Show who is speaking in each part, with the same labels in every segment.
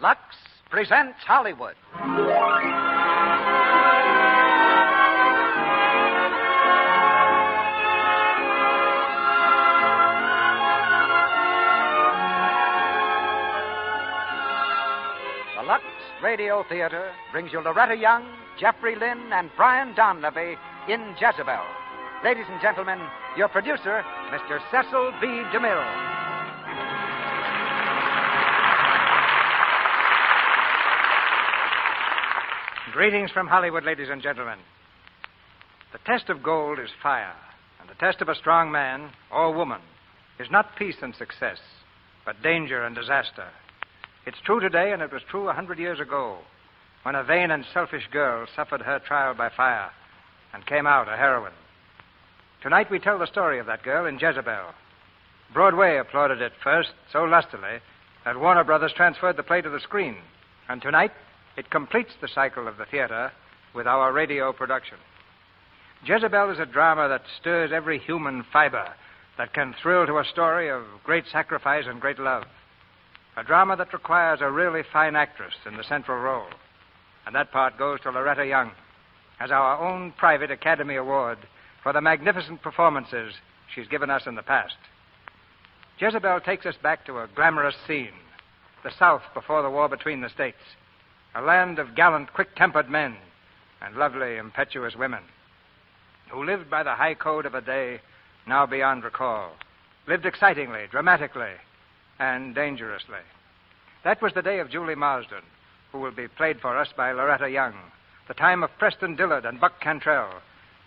Speaker 1: Lux presents Hollywood. The Lux Radio Theater brings you Loretta Young, Jeffrey Lynn, and Brian Donlevy in Jezebel. Ladies and gentlemen, your producer, Mr. Cecil B. DeMille.
Speaker 2: Greetings from Hollywood, ladies and gentlemen. The test of gold is fire, and the test of a strong man or woman is not peace and success, but danger and disaster. It's true today, and it was true 100 years ago, when a vain and selfish girl suffered her trial by fire and came out a heroine. Tonight we tell the story of that girl in Jezebel. Broadway applauded it first so lustily that Warner Brothers transferred the play to the screen, and tonight it completes the cycle of the theater with our radio production. Jezebel is a drama that stirs every human fiber, that can thrill to a story of great sacrifice and great love. A drama that requires a really fine actress in the central role. And that part goes to Loretta Young as our own private Academy Award for the magnificent performances she's given us in the past. Jezebel takes us back to a glamorous scene, the South before the war between the states. A land of gallant, quick-tempered men and lovely, impetuous women who lived by the high code of a day now beyond recall, lived excitingly, dramatically, and dangerously. That was the day of Julie Marsden, who will be played for us by Loretta Young, the time of Preston Dillard and Buck Cantrell,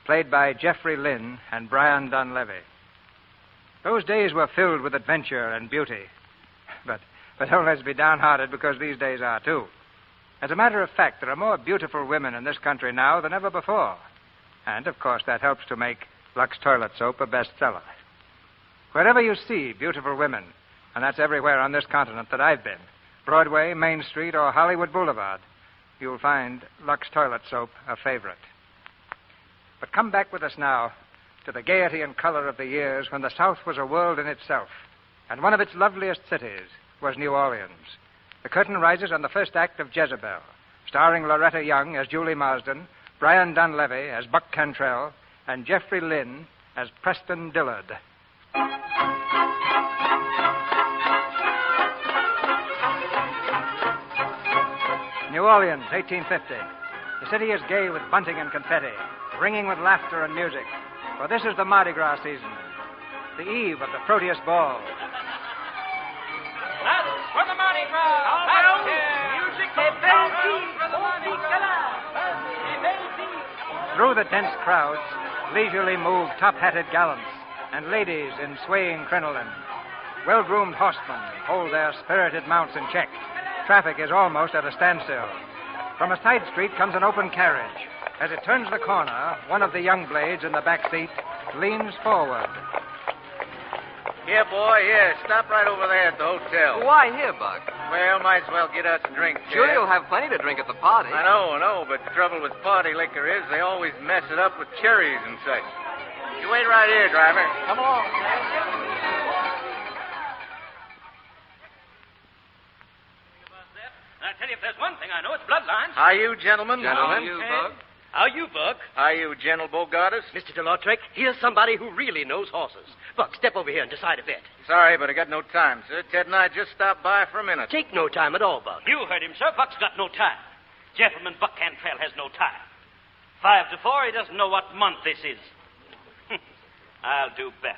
Speaker 2: played by Jeffrey Lynn and Brian Donlevy. Those days were filled with adventure and beauty, but don't let's be downhearted, because these days are too. As a matter of fact, there are more beautiful women in this country now than ever before. And, of course, that helps to make Lux Toilet Soap a bestseller. Wherever you see beautiful women, and that's everywhere on this continent that I've been, Broadway, Main Street, or Hollywood Boulevard, you'll find Lux Toilet Soap a favorite. But come back with us now to the gaiety and color of the years when the South was a world in itself, and one of its loveliest cities was New Orleans. The curtain rises on the first act of Jezebel, starring Loretta Young as Julie Marsden, Brian Donlevy as Buck Cantrell, and Jeffrey Lynn as Preston Dillard. New Orleans, 1850. The city is gay with bunting and confetti, ringing with laughter and music, for this is the Mardi Gras season, the eve of the Proteus Ball.
Speaker 3: That's for the Mardi Gras! Music for the Mardi Gras!
Speaker 2: Through the dense crowds leisurely move top-hatted gallants and ladies in swaying crinoline. Well-groomed horsemen hold their spirited mounts in check. Traffic is almost at a standstill. From a side street comes an open carriage. As it turns the corner, one of the young blades in the back seat leans forward.
Speaker 4: Here, boy, here. Stop right over there at the hotel.
Speaker 5: Why here, Buck?
Speaker 4: Well, might as well get us a drink,
Speaker 5: Sure,
Speaker 4: Jeff.
Speaker 5: you'll have plenty to drink at the party.
Speaker 4: I know, but the trouble with party liquor is they always mess it up with cherries and such. You wait right here, driver.
Speaker 5: Come along.
Speaker 3: I tell you, if there's one thing I know, it's bloodlines.
Speaker 4: How you, gentlemen?
Speaker 5: Gentlemen. You, Buck?
Speaker 3: How you, Buck?
Speaker 4: How you, General Bogartus?
Speaker 6: Mr. DeLautrec, here's somebody who really knows horses. Buck, step over here and decide a bet.
Speaker 4: Sorry, but I got no time, sir. Ted and I just stopped by for a minute.
Speaker 6: Take no time at all, Buck.
Speaker 3: You heard him, sir. Buck's got no time. Gentleman, Buck Cantrell has no time. 5 to 4, he doesn't know what month this is. I'll do better.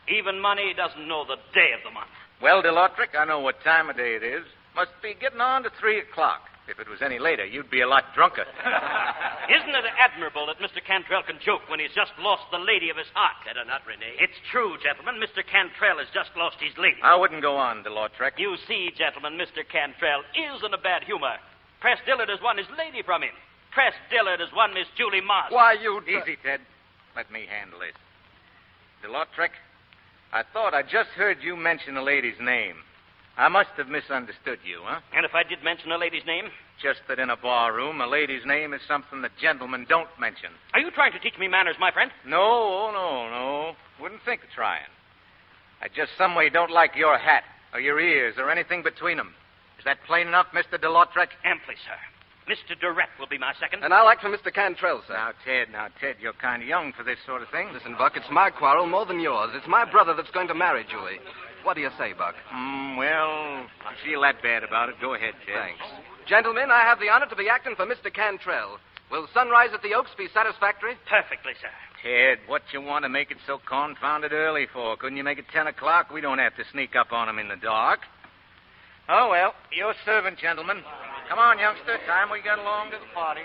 Speaker 3: Even money doesn't know the day of the month.
Speaker 4: Well, DeLautrec, I know what time of day it is. Must be getting on to 3 o'clock. If it was any later, you'd be a lot drunker.
Speaker 3: Isn't it admirable that Mr. Cantrell can joke when he's just lost the lady of his heart?
Speaker 6: Better not, Renee.
Speaker 3: It's true, gentlemen. Mr. Cantrell has just lost his lady.
Speaker 4: I wouldn't go on, DeLautrec.
Speaker 3: You see, gentlemen, Mr. Cantrell is in a bad humor. Press Dillard has won his lady from him. Press Dillard has won Miss Julie Marsden.
Speaker 4: Why, you... Easy, Ted. Let me handle this. DeLautrec, I thought I just heard you mention a lady's name. I must have misunderstood you, huh?
Speaker 3: And if I did mention a lady's name?
Speaker 4: Just that in a barroom, a lady's name is something that gentlemen don't mention.
Speaker 3: Are you trying to teach me manners, my friend?
Speaker 4: No. Wouldn't think of trying. I just some way don't like your hat, or your ears, or anything between them. Is that plain enough, Mr. DeLautrec?
Speaker 3: Amply, sir. Mr. Direct will be my second.
Speaker 5: And I like for Mr. Cantrell, sir.
Speaker 4: Now, Ted, you're kind of young for this sort of thing.
Speaker 5: Listen, Buck, it's my quarrel more than yours. It's my brother that's going to marry Julie. What do you say, Buck?
Speaker 4: Well, I feel that bad about it. Go ahead, Ted.
Speaker 5: Thanks. Gentlemen, I have the honor to be acting for Mr. Cantrell. Will sunrise at the Oaks be satisfactory?
Speaker 3: Perfectly, sir.
Speaker 4: Ted, what you want to make it so confounded early for? Couldn't you make it 10 o'clock? We don't have to sneak up on him in the dark. Oh, well, your servant, gentlemen. Come on, youngster. Time we get along to the party.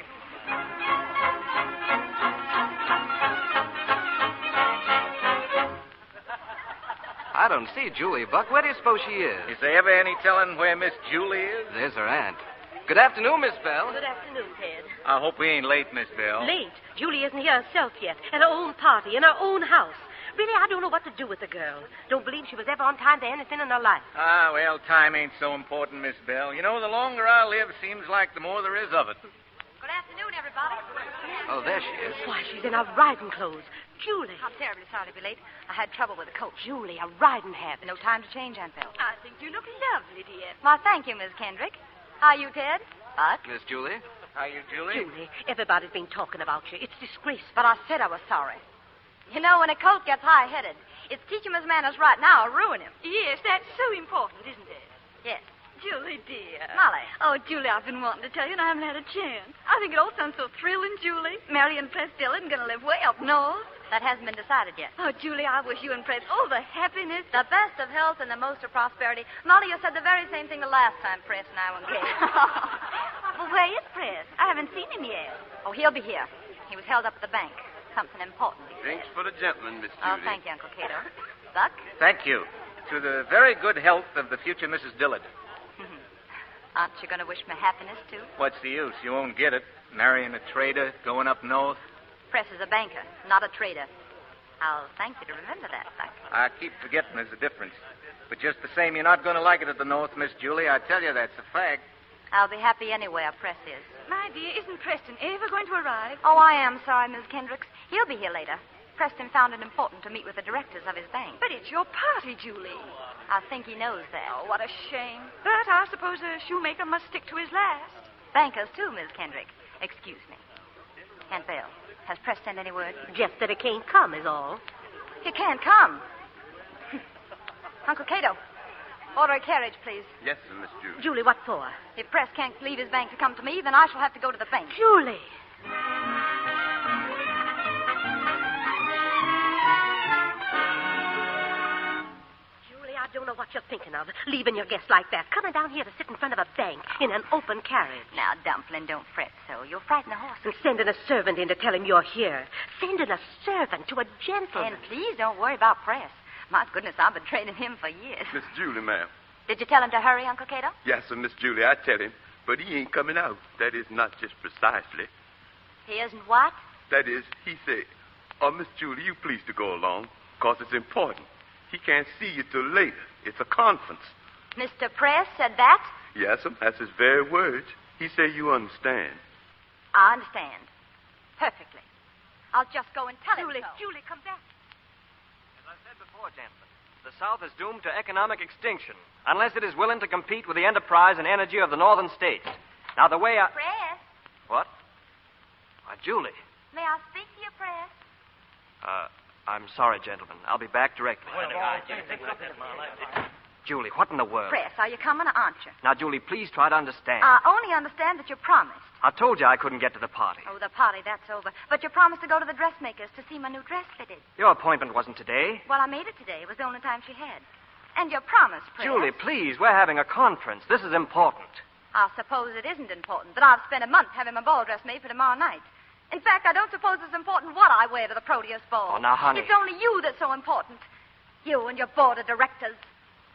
Speaker 5: I don't see Julie, Buck. Where do you suppose she is?
Speaker 4: Is there ever any telling where Miss Julie is?
Speaker 5: There's her aunt. Good afternoon, Miss Bell.
Speaker 7: Good afternoon, Ted.
Speaker 4: I hope we ain't late, Miss Bell.
Speaker 7: Late? Julie isn't here herself yet. At her own party, in her own house. Really, I don't know what to do with the girl. Don't believe she was ever on time to anything in her life.
Speaker 4: Ah, well, time ain't so important, Miss Bell. You know, the longer I live, seems like the more there is of it.
Speaker 8: Good afternoon, everybody.
Speaker 5: Oh, there she is.
Speaker 7: Why, she's in her riding clothes. Julie.
Speaker 8: I'm terribly sorry to be late. I had trouble with the coach.
Speaker 7: Julie, a riding habit.
Speaker 8: No time to change, Aunt Bell.
Speaker 9: I think you look lovely, dear.
Speaker 8: Well, thank you, Miss Kendrick. How are you, Ted? Buck?
Speaker 5: Miss Julie?
Speaker 4: How you, Julie?
Speaker 7: Julie, everybody's been talking about you. It's disgraceful.
Speaker 8: But I said I was sorry. You know, when a colt gets high-headed, it's teach him his manners right now or ruin him.
Speaker 9: Yes, that's so important, isn't it?
Speaker 8: Yes.
Speaker 9: Julie, dear.
Speaker 8: Molly.
Speaker 9: Oh, Julie, I've been wanting to tell you, and I haven't had a chance. I think it all sounds so thrilling, Julie. Mary and Press Dillon going to live way up north.
Speaker 8: That hasn't been decided yet.
Speaker 9: Oh, Julie, I wish you and Press all the happiness.
Speaker 8: The best of health and the most of prosperity. Molly, you said the very same thing the last time Press and I were engaged.
Speaker 9: Well, where is Press? I haven't seen him yet.
Speaker 8: Oh, he'll be here. He was held up at the bank. Something important.
Speaker 5: Drinks for the gentleman, Miss Julie.
Speaker 8: Oh, thank you, Uncle Cato. Buck?
Speaker 4: Thank you. To the very good health of the future Mrs. Dillard.
Speaker 8: Aren't you going to wish me happiness, too?
Speaker 4: What's the use? You won't get it. Marrying a trader, going up north.
Speaker 8: Press is a banker, not a trader. I'll thank you to remember that, Buck.
Speaker 4: I keep forgetting there's a difference. But just the same, you're not going to like it at the north, Miss Julie. I tell you, that's a fact.
Speaker 8: I'll be happy anywhere Press is.
Speaker 9: My dear, isn't Preston ever going to arrive?
Speaker 8: Oh, I am sorry, Miss Kendricks. He'll be here later. Preston found it important to meet with the directors of his bank.
Speaker 9: But it's your party, Julie.
Speaker 8: I think he knows that.
Speaker 9: Oh, what a shame. But I suppose a shoemaker must stick to his last.
Speaker 8: Bankers, too, Miss Kendrick. Excuse me. Aunt Bell, has Press sent any word?
Speaker 7: Just that it can't come is all.
Speaker 8: He can't come. Uncle Cato, order a carriage, please.
Speaker 5: Yes, sir, Miss Julie.
Speaker 7: Julie, what for?
Speaker 8: If Press can't leave his bank to come to me, then I shall have to go to the bank.
Speaker 7: Julie. I don't know what you're thinking of, leaving your guest like that, coming down here to sit in front of a bank in an open carriage.
Speaker 8: Now, Dumpling, don't fret so. You'll frighten the horse.
Speaker 7: And sending a servant in to tell him you're here. Sending a servant to a gentleman.
Speaker 8: And please don't worry about Press. My goodness, I've been training him for years.
Speaker 10: Miss Julie, ma'am.
Speaker 8: Did you tell him to hurry, Uncle Cato?
Speaker 10: Yes, sir, Miss Julie, I tell him. But he ain't coming out. That is not just precisely.
Speaker 8: He isn't what?
Speaker 10: That is, he said, Miss Julie, you please to go along, because it's important. He can't see you till later. It's a conference.
Speaker 8: Mr. Press said that?
Speaker 10: Yes, sir, that's his very words. He say you understand.
Speaker 8: I understand. Perfectly. I'll just go and tell him so.
Speaker 7: Julie, come back.
Speaker 2: As I said before, gentlemen, the South is doomed to economic extinction unless it is willing to compete with the enterprise and energy of the northern states. Now, the way I...
Speaker 8: Press?
Speaker 2: What? Why, Julie.
Speaker 8: May I speak to you, Press?
Speaker 2: I'm sorry, gentlemen. I'll be back directly. Julie, what in the world?
Speaker 8: Press, are you coming or aren't you?
Speaker 2: Now, Julie, please try to understand.
Speaker 8: I only understand that you promised.
Speaker 2: I told you I couldn't get to the party.
Speaker 8: Oh, the party, that's over. But you promised to go to the dressmaker's to see my new dress fitted.
Speaker 2: Your appointment wasn't today.
Speaker 8: Well, I made it today. It was the only time she had. And you promised, Press.
Speaker 2: Julie, please, we're having a conference. This is important.
Speaker 8: I suppose it isn't important that I've spent a month having my ball dress made for tomorrow night. In fact, I don't suppose it's important what I wear to the Proteus ball.
Speaker 2: Oh, now, honey.
Speaker 8: It's only you that's so important. You and your board of directors.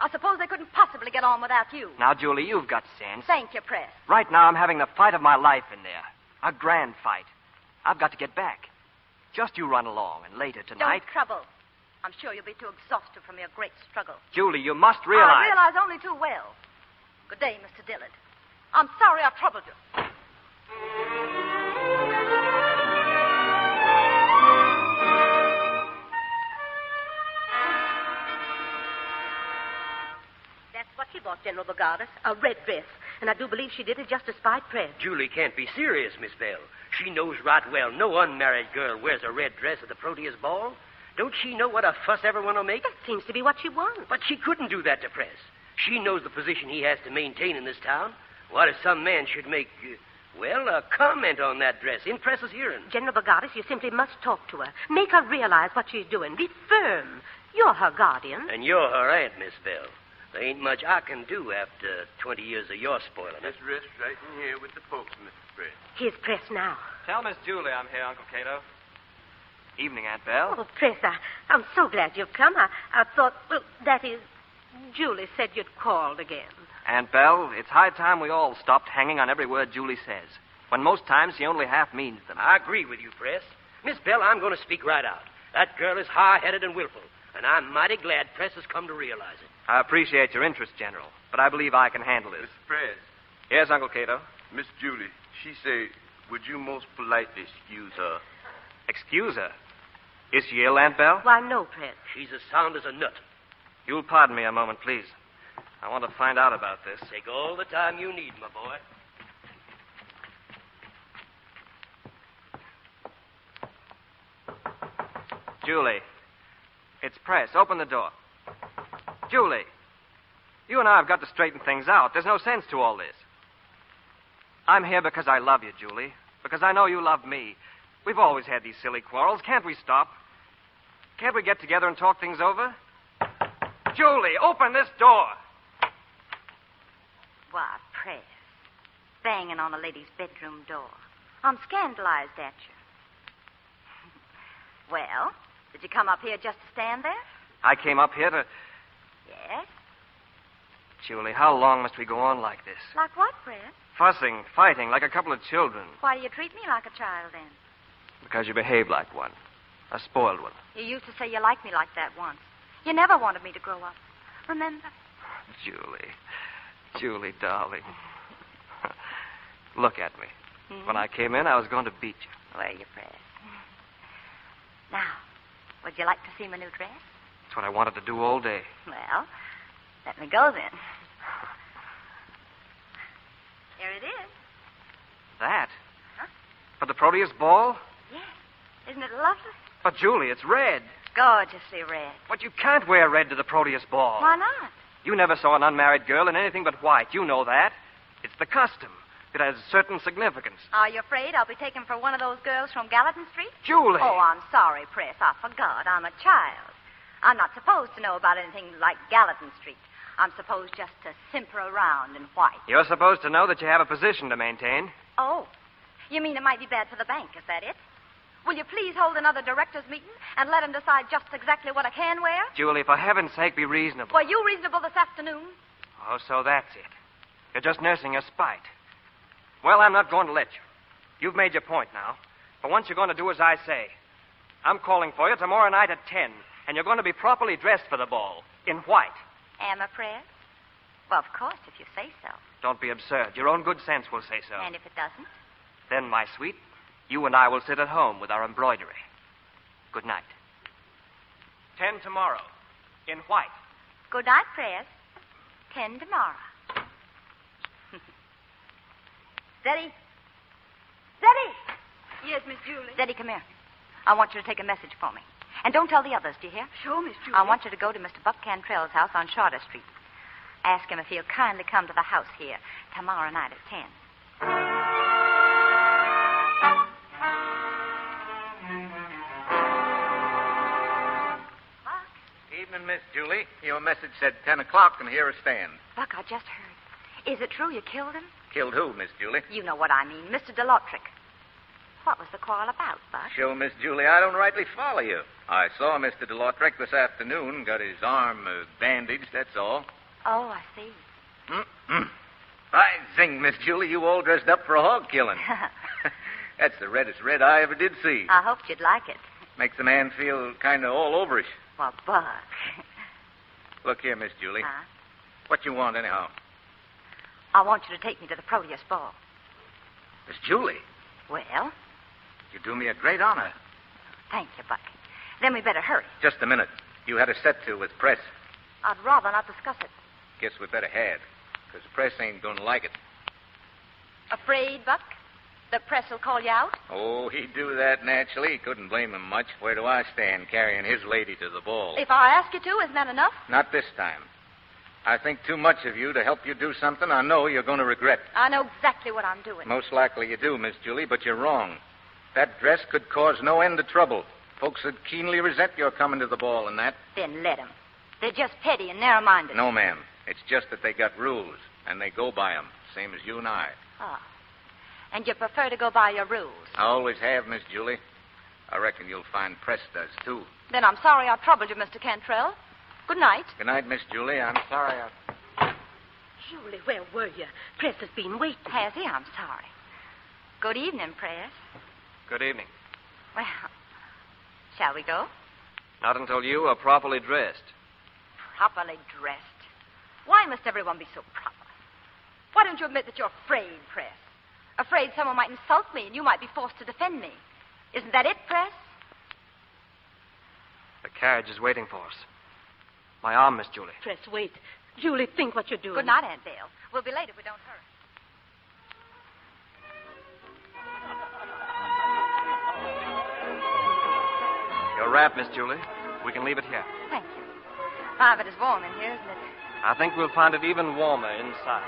Speaker 8: I suppose they couldn't possibly get on without you.
Speaker 2: Now, Julie, you've got sense.
Speaker 8: Thank you, Press.
Speaker 2: Right now, I'm having the fight of my life in there. A grand fight. I've got to get back. Just you run along, and later tonight...
Speaker 8: Don't trouble. I'm sure you'll be too exhausted from your great struggle.
Speaker 2: Julie, you must realize...
Speaker 8: I realize only too well. Good day, Mr. Dillard. I'm sorry I troubled you.
Speaker 7: That's what she bought, General Bogartis. A red dress. And I do believe she did it just to spite Press.
Speaker 6: Julie can't be serious, Miss Bell. She knows right well no unmarried girl wears a red dress at the Proteus ball. Don't she know what a fuss everyone will make?
Speaker 7: That seems to be what she wants.
Speaker 6: But she couldn't do that to Press. She knows the position he has to maintain in this town. What if some man should make, a comment on that dress in Press's hearing?
Speaker 7: General Bogartis, you simply must talk to her. Make her realize what she's doing. Be firm. You're her guardian.
Speaker 6: And you're her aunt, Miss Bell. There ain't much I can do after 20 years of your spoiling it.
Speaker 10: Just rest right in here with the folks, Mr. Press.
Speaker 7: Here's Press now.
Speaker 11: Tell Miss Julie I'm here, Uncle Cato. Evening, Aunt Belle.
Speaker 7: Oh, Press, I'm so glad you've come. I thought, that is, Julie said you'd called again.
Speaker 11: Aunt Belle, it's high time we all stopped hanging on every word Julie says, when most times she only half means them.
Speaker 6: I agree with you, Press. Miss Bell, I'm going to speak right out. That girl is high-headed and willful, and I'm mighty glad Press has come to realize it.
Speaker 11: I appreciate your interest, General, but I believe I can handle this.
Speaker 10: Mr. Press,
Speaker 11: Yes, Uncle Cato.
Speaker 10: Miss Julie, she say, would you most politely excuse her?
Speaker 11: Excuse her. Is she ill, Aunt Belle?
Speaker 7: Why, no, Press.
Speaker 6: She's as sound as a nut.
Speaker 11: You'll pardon me a moment, please. I want to find out about this.
Speaker 6: Take all the time you need, my boy.
Speaker 11: Julie, it's Press. Open the door. Julie, you and I have got to straighten things out. There's no sense to all this. I'm here because I love you, Julie. Because I know you love me. We've always had these silly quarrels. Can't we stop? Can't we get together and talk things over? Julie, open this door.
Speaker 8: Why, Press. Banging on a lady's bedroom door. I'm scandalized at you. Well, did you come up here just to stand there?
Speaker 11: I came up here to...
Speaker 8: Yes.
Speaker 11: Julie, how long must we go on like this?
Speaker 8: Like what, Press?
Speaker 11: Fussing, fighting, like a couple of children.
Speaker 8: Why do you treat me like a child, then?
Speaker 11: Because you behave like one. A spoiled one.
Speaker 8: You used to say you liked me like that once. You never wanted me to grow up. Remember?
Speaker 11: Julie, darling. Look at me. Mm-hmm. When I came in, I was going to beat you.
Speaker 8: Where you, Press? Now, would you like to see my new dress?
Speaker 11: That's what I wanted to do all day.
Speaker 8: Well, let me go then. Here it is.
Speaker 11: That?
Speaker 8: Huh?
Speaker 11: For the Proteus ball?
Speaker 8: Yes. Isn't it lovely?
Speaker 11: But, Julie, it's red.
Speaker 8: Gorgeously red.
Speaker 11: But you can't wear red to the Proteus ball.
Speaker 8: Why not?
Speaker 11: You never saw an unmarried girl in anything but white. You know that. It's the custom. It has certain significance.
Speaker 8: Are you afraid I'll be taken for one of those girls from Gallatin Street?
Speaker 11: Julie!
Speaker 8: Oh, I'm sorry, Press. I forgot. I'm a child. I'm not supposed to know about anything like Gallatin Street. I'm supposed just to simper around in white.
Speaker 11: You're supposed to know that you have a position to maintain.
Speaker 8: Oh. You mean it might be bad for the bank, is that it? Will you please hold another directors' meeting and let them decide just exactly what I can wear?
Speaker 11: Julie, for heaven's sake, be reasonable.
Speaker 8: Were you reasonable this afternoon?
Speaker 11: Oh, so that's it. You're just nursing your spite. Well, I'm not going to let you. You've made your point now. For once, you're going to do as I say. I'm calling for you tomorrow night at 10, and you're going to be properly dressed for the ball, in white.
Speaker 8: Am I, Press? Well, of course, if you say so.
Speaker 11: Don't be absurd. Your own good sense will say so.
Speaker 8: And if it doesn't?
Speaker 11: Then, my sweet, you and I will sit at home with our embroidery. Good night. 10 tomorrow, in white.
Speaker 8: Good night, Press. 10 tomorrow. Zeddy? Zeddy!
Speaker 9: Yes, Miss Julie.
Speaker 8: Zeddy, come here. I want you to take a message for me. And don't tell the others, do you hear?
Speaker 9: Sure, Miss Julie.
Speaker 8: I want you to go to Mr. Buck Cantrell's house on Charter Street. Ask him if he'll kindly come to the house here tomorrow night at 10.
Speaker 4: Buck? Evening, Miss Julie. Your message said 10 o'clock, and here I stand.
Speaker 8: Buck, I just heard. Is it true you killed him?
Speaker 4: Killed who, Miss Julie?
Speaker 8: You know what I mean. Mr. DeLautric. What was the quarrel about, Buck?
Speaker 4: Sure, Miss Julie, I don't rightly follow you. I saw Mr. DeLautric this afternoon. Got his arm bandaged, that's all.
Speaker 8: Oh, I see.
Speaker 4: Mm-mm. I zing, Miss Julie, you all dressed up for a hog killing. That's the reddest red I ever did see.
Speaker 8: I hoped you'd like it.
Speaker 4: Makes a man feel kind of all overish.
Speaker 8: Well, Buck.
Speaker 4: Look here, Miss Julie.
Speaker 8: Huh?
Speaker 4: What you want, anyhow?
Speaker 8: I want you to take me to the Proteus ball.
Speaker 4: Miss Julie,
Speaker 8: Well,
Speaker 4: you do me a great honor.
Speaker 8: thank you, Buck. Then we better hurry.
Speaker 4: Just a minute. You had a set to with Press.
Speaker 8: I'd rather not discuss it.
Speaker 4: Guess we better had. because the press ain't going to like it.
Speaker 8: Afraid, Buck? The press will call you out?
Speaker 4: Oh, he'd do that naturally. He couldn't blame him much. Where do I stand carrying his lady to the ball?
Speaker 8: If I ask you to, isn't that enough?
Speaker 4: Not this time. I think too much of you to help you do something I know you're going to regret.
Speaker 8: I know exactly what I'm doing.
Speaker 4: Most likely you do, Miss Julie, but you're wrong. That dress could cause no end of trouble. Folks would keenly resent your coming to the ball and that.
Speaker 8: Then let 'em. They're just petty and narrow-minded.
Speaker 4: No, ma'am. It's just that they got rules, and they go by 'em, same as you and I.
Speaker 8: Oh. And you prefer to go by your rules?
Speaker 4: I always have, Miss Julie. I reckon you'll find Press does, too.
Speaker 8: Then I'm sorry I troubled you, Mr. Cantrell. Good night.
Speaker 4: Good night, Miss Julie. I'm sorry
Speaker 7: Julie, where were you? Press has been waiting.
Speaker 8: Has he? I'm sorry. Good evening, Press.
Speaker 11: Good evening.
Speaker 8: Well, shall we go?
Speaker 11: Not until you are properly dressed.
Speaker 8: Properly dressed. Why must everyone be so proper? Why don't you admit that you're afraid, Press? Afraid someone might insult me and you might be forced to defend me. Isn't that it, Press?
Speaker 11: The carriage is waiting for us. My arm, Miss Julie.
Speaker 7: Press, wait. Julie, think what you're doing.
Speaker 8: Good night, Aunt Dale. We'll be late if we don't hurry.
Speaker 11: Your wrap, Miss Julie. We can leave it here.
Speaker 8: Thank you. My, but it's warm in here, isn't it?
Speaker 11: I think we'll find it even warmer inside.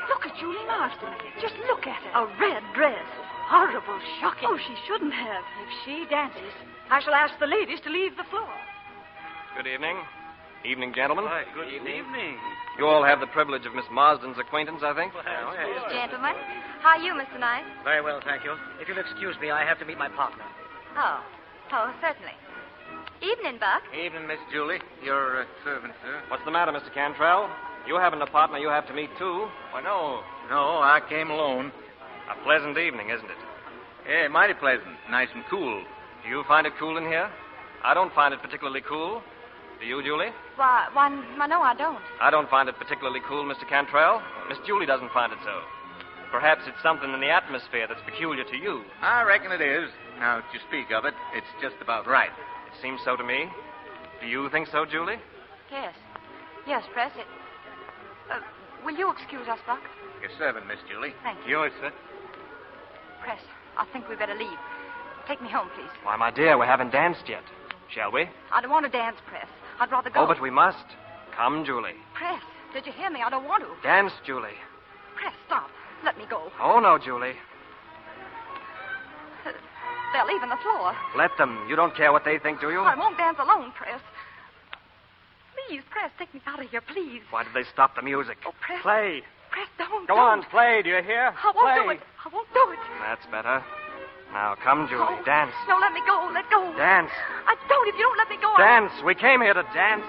Speaker 9: Look at Julie Marsden. Just look at her.
Speaker 7: A red dress. Horrible, shocking.
Speaker 9: Oh, she shouldn't have. If she dances, I shall ask the ladies to leave the floor.
Speaker 11: Good evening. Evening, gentlemen.
Speaker 3: Good evening.
Speaker 11: You all have the privilege of Miss Marsden's acquaintance, I think.
Speaker 8: Gentlemen, how are you, Mr. Knight?
Speaker 12: Very well, thank you. If you'll excuse me, I have to meet my partner.
Speaker 8: Oh, certainly. Evening, Buck.
Speaker 4: Evening, Miss Julie. Your servant, sir.
Speaker 11: What's the matter, Mr. Cantrell? You haven't a partner you have to meet, too.
Speaker 4: Why, no. No, I came alone.
Speaker 11: A pleasant evening, isn't it?
Speaker 4: Yeah, mighty pleasant. Nice and cool.
Speaker 11: Do you find it cool in here? I don't find it particularly cool. Do you, Julie?
Speaker 8: Why, no, I don't.
Speaker 11: I don't find it particularly cool, Mr. Cantrell. Miss Julie doesn't find it so. Perhaps it's something in the atmosphere that's peculiar to you.
Speaker 4: I reckon it is. Now, that you speak of it, it's just about right.
Speaker 11: It seems so to me. Do you think so, Julie?
Speaker 8: Yes. Yes, Press. Will you excuse us, Buck?
Speaker 4: Your servant, Miss Julie.
Speaker 8: Thank you.
Speaker 4: Yours, sir.
Speaker 8: Press, I think we better leave. Take me home, please.
Speaker 11: Why, my dear, we haven't danced yet. Shall we?
Speaker 8: I don't want to dance, Press. I'd rather go.
Speaker 11: Oh, but we must. Come, Julie.
Speaker 8: Press, did you hear me? I don't want to.
Speaker 11: Dance, Julie.
Speaker 8: Press, stop. Let me go.
Speaker 11: Oh, no, Julie.
Speaker 8: They're leaving the floor.
Speaker 11: Let them. You don't care what they think, do you?
Speaker 8: I won't dance alone, Press. Please, Press, take me out of here, please.
Speaker 11: Why did they stop the music?
Speaker 8: Oh, Press.
Speaker 11: Play.
Speaker 8: Press, don't.
Speaker 11: Go on, play. Do you hear?
Speaker 8: I won't
Speaker 11: play.
Speaker 8: do it. I won't do it.
Speaker 11: That's better. Now, come, Julie.
Speaker 8: No.
Speaker 11: Dance.
Speaker 8: No, let me go. Let go.
Speaker 11: Dance.
Speaker 8: I don't. If you don't let me go,
Speaker 11: Dance. We came here to dance.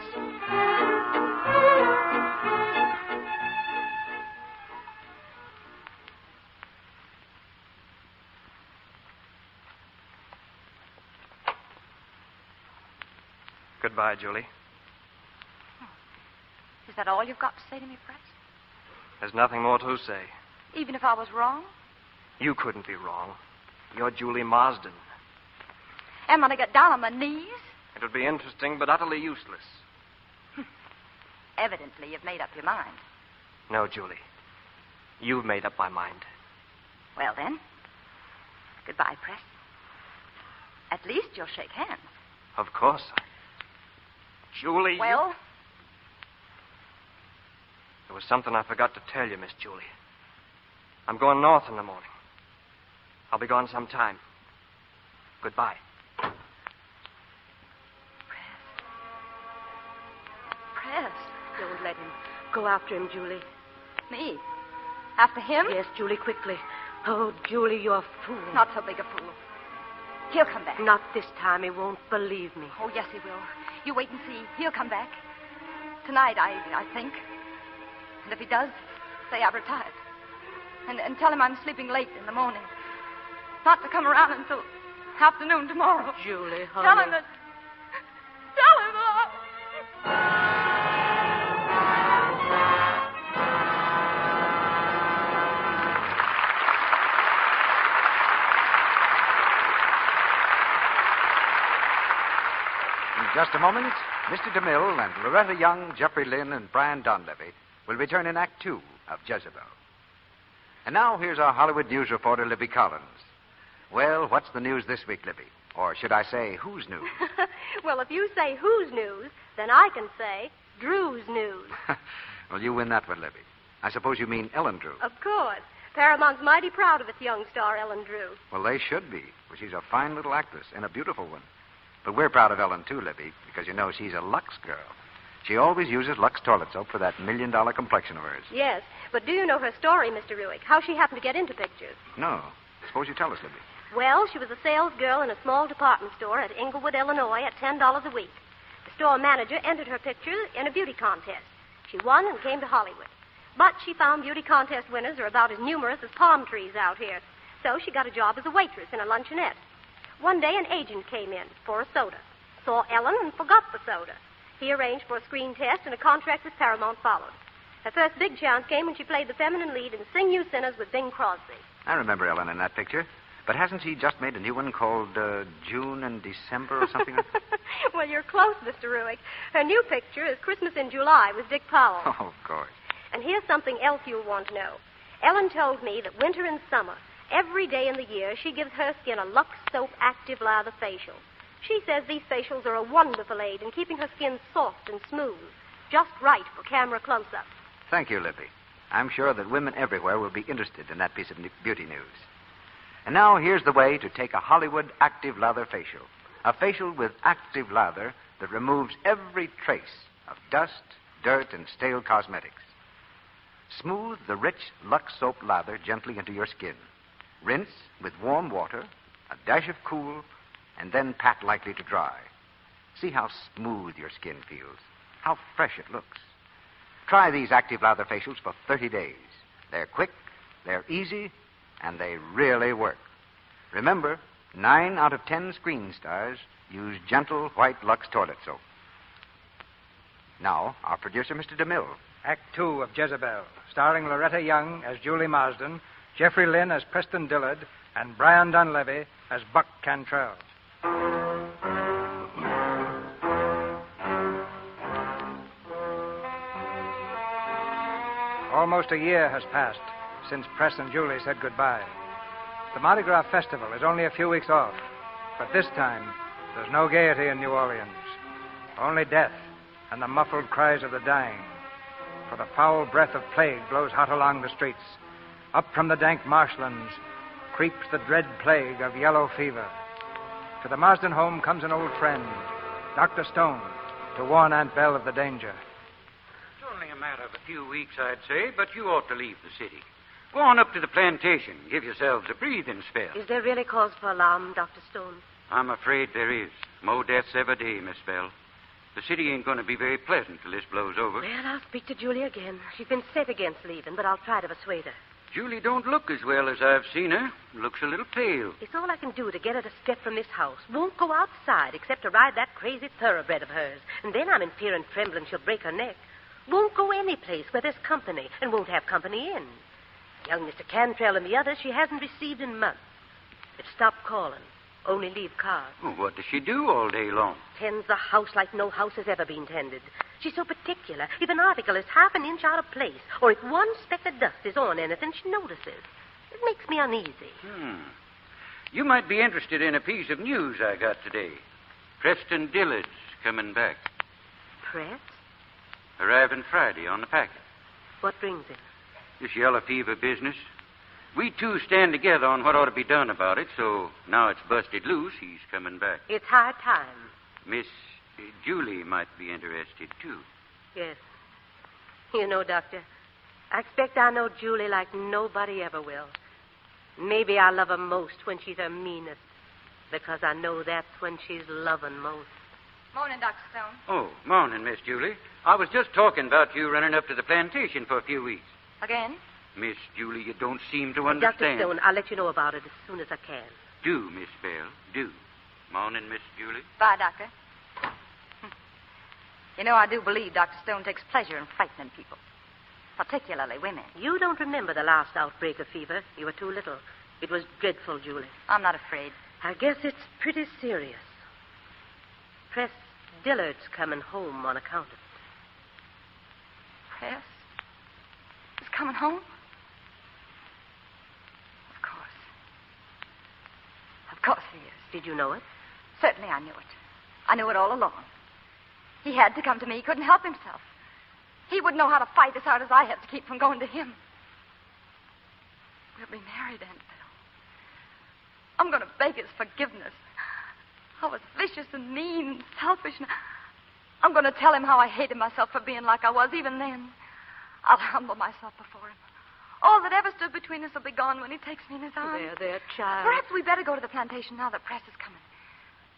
Speaker 11: Goodbye, Julie.
Speaker 8: Is that all you've got to say to me, Press?
Speaker 11: There's nothing more to say.
Speaker 8: Even if I was wrong?
Speaker 11: You couldn't be wrong. You're Julie Marsden.
Speaker 8: Am I to get down on my knees?
Speaker 11: It would be interesting, but utterly useless.
Speaker 8: Evidently, you've made up your mind.
Speaker 11: No, Julie. You've made up my mind.
Speaker 8: Well, then, goodbye, Press. At least you'll shake hands.
Speaker 11: Of course. Julie.
Speaker 8: Well?
Speaker 11: There was something I forgot to tell you, Miss Julie. I'm going north in the morning. I'll be gone some time. Goodbye.
Speaker 8: Press.
Speaker 7: Don't let him. Go after him, Julie.
Speaker 8: Me? After him?
Speaker 7: Yes, Julie, quickly. Oh, Julie, you're a fool.
Speaker 8: Not so big a fool. He'll come back.
Speaker 7: Not this time. He won't believe me.
Speaker 8: Oh, yes, he will. You wait and see. He'll come back. Tonight, I think. And if he does, say I've retired. And tell him I'm sleeping late in the morning. Not to come around until afternoon tomorrow.
Speaker 7: Julie, honey.
Speaker 8: Tell him that... Tell him that...
Speaker 1: just a moment, Mr. DeMille and Loretta Young, Jeffrey Lynn, and Brian Donlevy will return in Act Two of Jezebel. And now here's our Hollywood news reporter, Libby Collins. Well, what's the news this week, Libby? Or should I say, whose news?
Speaker 13: Well, if you say whose news, then I can say Drew's news.
Speaker 1: Well, you win that one, Libby. I suppose you mean Ellen Drew.
Speaker 13: Of course. Paramount's mighty proud of its young star, Ellen Drew.
Speaker 1: Well, they should be, for she's a fine little actress and a beautiful one. But we're proud of Ellen, too, Libby, because, you know, she's a Lux girl. She always uses Lux toilet soap for that $1 million complexion of hers.
Speaker 13: Yes, but do you know her story, Mr. Ruick? How she happened to get into pictures?
Speaker 1: No. Suppose you tell us, Libby.
Speaker 13: Well, she was a sales girl in a small department store at Inglewood, Illinois, at $10 a week. The store manager entered her picture in a beauty contest. She won and came to Hollywood. But she found beauty contest winners are about as numerous as palm trees out here. So she got a job as a waitress in a luncheonette. One day, an agent came in for a soda. Saw Ellen and forgot the soda. He arranged for a screen test, and a contract with Paramount followed. Her first big chance came when she played the feminine lead in Sing You Sinners with Bing Crosby.
Speaker 1: I remember Ellen in that picture. But hasn't she just made a new one called June and December or something like that?
Speaker 13: Well, you're close, Mr. Ruick. Her new picture is Christmas in July with Dick Powell.
Speaker 1: Oh, of course.
Speaker 13: And here's something else you'll want to know. Ellen told me that winter and summer, every day in the year, she gives her skin a Lux Soap Active Lather facial. She says these facials are a wonderful aid in keeping her skin soft and smooth, just right for camera close-ups.
Speaker 1: Thank you, Libby. I'm sure that women everywhere will be interested in that piece of beauty news. And now here's the way to take a Hollywood Active Lather facial. A facial with active lather that removes every trace of dust, dirt, and stale cosmetics. Smooth the rich Lux soap lather gently into your skin. Rinse with warm water, a dash of cool, and then pat lightly to dry. See how smooth your skin feels, how fresh it looks. Try these active lather facials for 30 days. They're quick, they're easy, and they really work. Remember, 9 out of 10 screen stars use gentle white Lux toilet soap. Now, our producer, Mr. DeMille.
Speaker 2: Act Two of Jezebel, starring Loretta Young as Julie Marsden, Jeffrey Lynn as Preston Dillard, and Brian Donlevy as Buck Cantrell. Almost a year has passed since Press and Julie said goodbye. The Mardi Gras Festival is only a few weeks off, but this time there's no gaiety in New Orleans. Only death and the muffled cries of the dying. For the foul breath of plague blows hot along the streets. Up from the dank marshlands creeps the dread plague of yellow fever. To the Marsden home comes an old friend, Dr. Stone, to warn Aunt Belle of the danger.
Speaker 14: It's only a matter of a few weeks, I'd say, but you ought to leave the city. Go on up to the plantation. Give yourselves a breathing spell.
Speaker 7: Is there really cause for alarm, Dr. Stone?
Speaker 14: I'm afraid there is. More deaths every day, Miss Bell. The city ain't going to be very pleasant till this blows over.
Speaker 7: Well, I'll speak to Julie again. She's been set against leaving, but I'll try to persuade her.
Speaker 14: Julie don't look as well as I've seen her. Looks a little pale.
Speaker 7: It's all I can do to get her to step from this house. Won't go outside except to ride that crazy thoroughbred of hers. And then I'm in fear and trembling she'll break her neck. Won't go any place where there's company, and won't have company in. Young Mr. Cantrell and the others she hasn't received in months. They've stopped calling. Only leave cards.
Speaker 14: Well, what does she do all day long?
Speaker 7: Tends the house like no house has ever been tended. She's so particular. If an article is half an inch out of place, or if one speck of dust is on anything, she notices. It makes me uneasy.
Speaker 14: You might be interested in a piece of news I got today. Preston Dillard's coming back.
Speaker 7: Press?
Speaker 14: Arriving Friday on the packet.
Speaker 7: What brings him?
Speaker 14: This yellow fever business. We two stand together on what ought to be done about it, so now it's busted loose, he's coming back.
Speaker 7: It's high time.
Speaker 14: Miss Julie might be interested, too.
Speaker 7: Yes. You know, Doctor, I expect I know Julie like nobody ever will. Maybe I love her most when she's her meanest, because I know that's when she's loving most.
Speaker 8: Morning, Dr. Stone.
Speaker 14: Oh, morning, Miss Julie. I was just talking about you running up to the plantation for a few weeks.
Speaker 8: Again?
Speaker 14: Miss Julie, you don't seem to understand.
Speaker 7: Dr. Stone, I'll let you know about it as soon as I can.
Speaker 14: Do, Miss Bell, do. Morning, Miss Julie.
Speaker 8: Bye, Doctor. You know, I do believe Dr. Stone takes pleasure in frightening people, particularly women.
Speaker 7: You don't remember the last outbreak of fever. You were too little. It was dreadful, Julie.
Speaker 8: I'm not afraid.
Speaker 7: I guess it's pretty serious. Press Dillard's coming home on account of it.
Speaker 8: Press is coming home? Of course. Of course he is.
Speaker 7: Did you know it?
Speaker 8: Certainly I knew it. I knew it all along. He had to come to me. He couldn't help himself. He wouldn't know how to fight as hard as I have to keep from going to him. We'll be married, Aunt Bill. I'm going to beg his forgiveness. I was vicious and mean and selfish. And I'm going to tell him how I hated myself for being like I was even then. I'll humble myself before him. All that ever stood between us will be gone when he takes me in his arms.
Speaker 7: There, child.
Speaker 8: Perhaps we better go to the plantation now that Press is coming.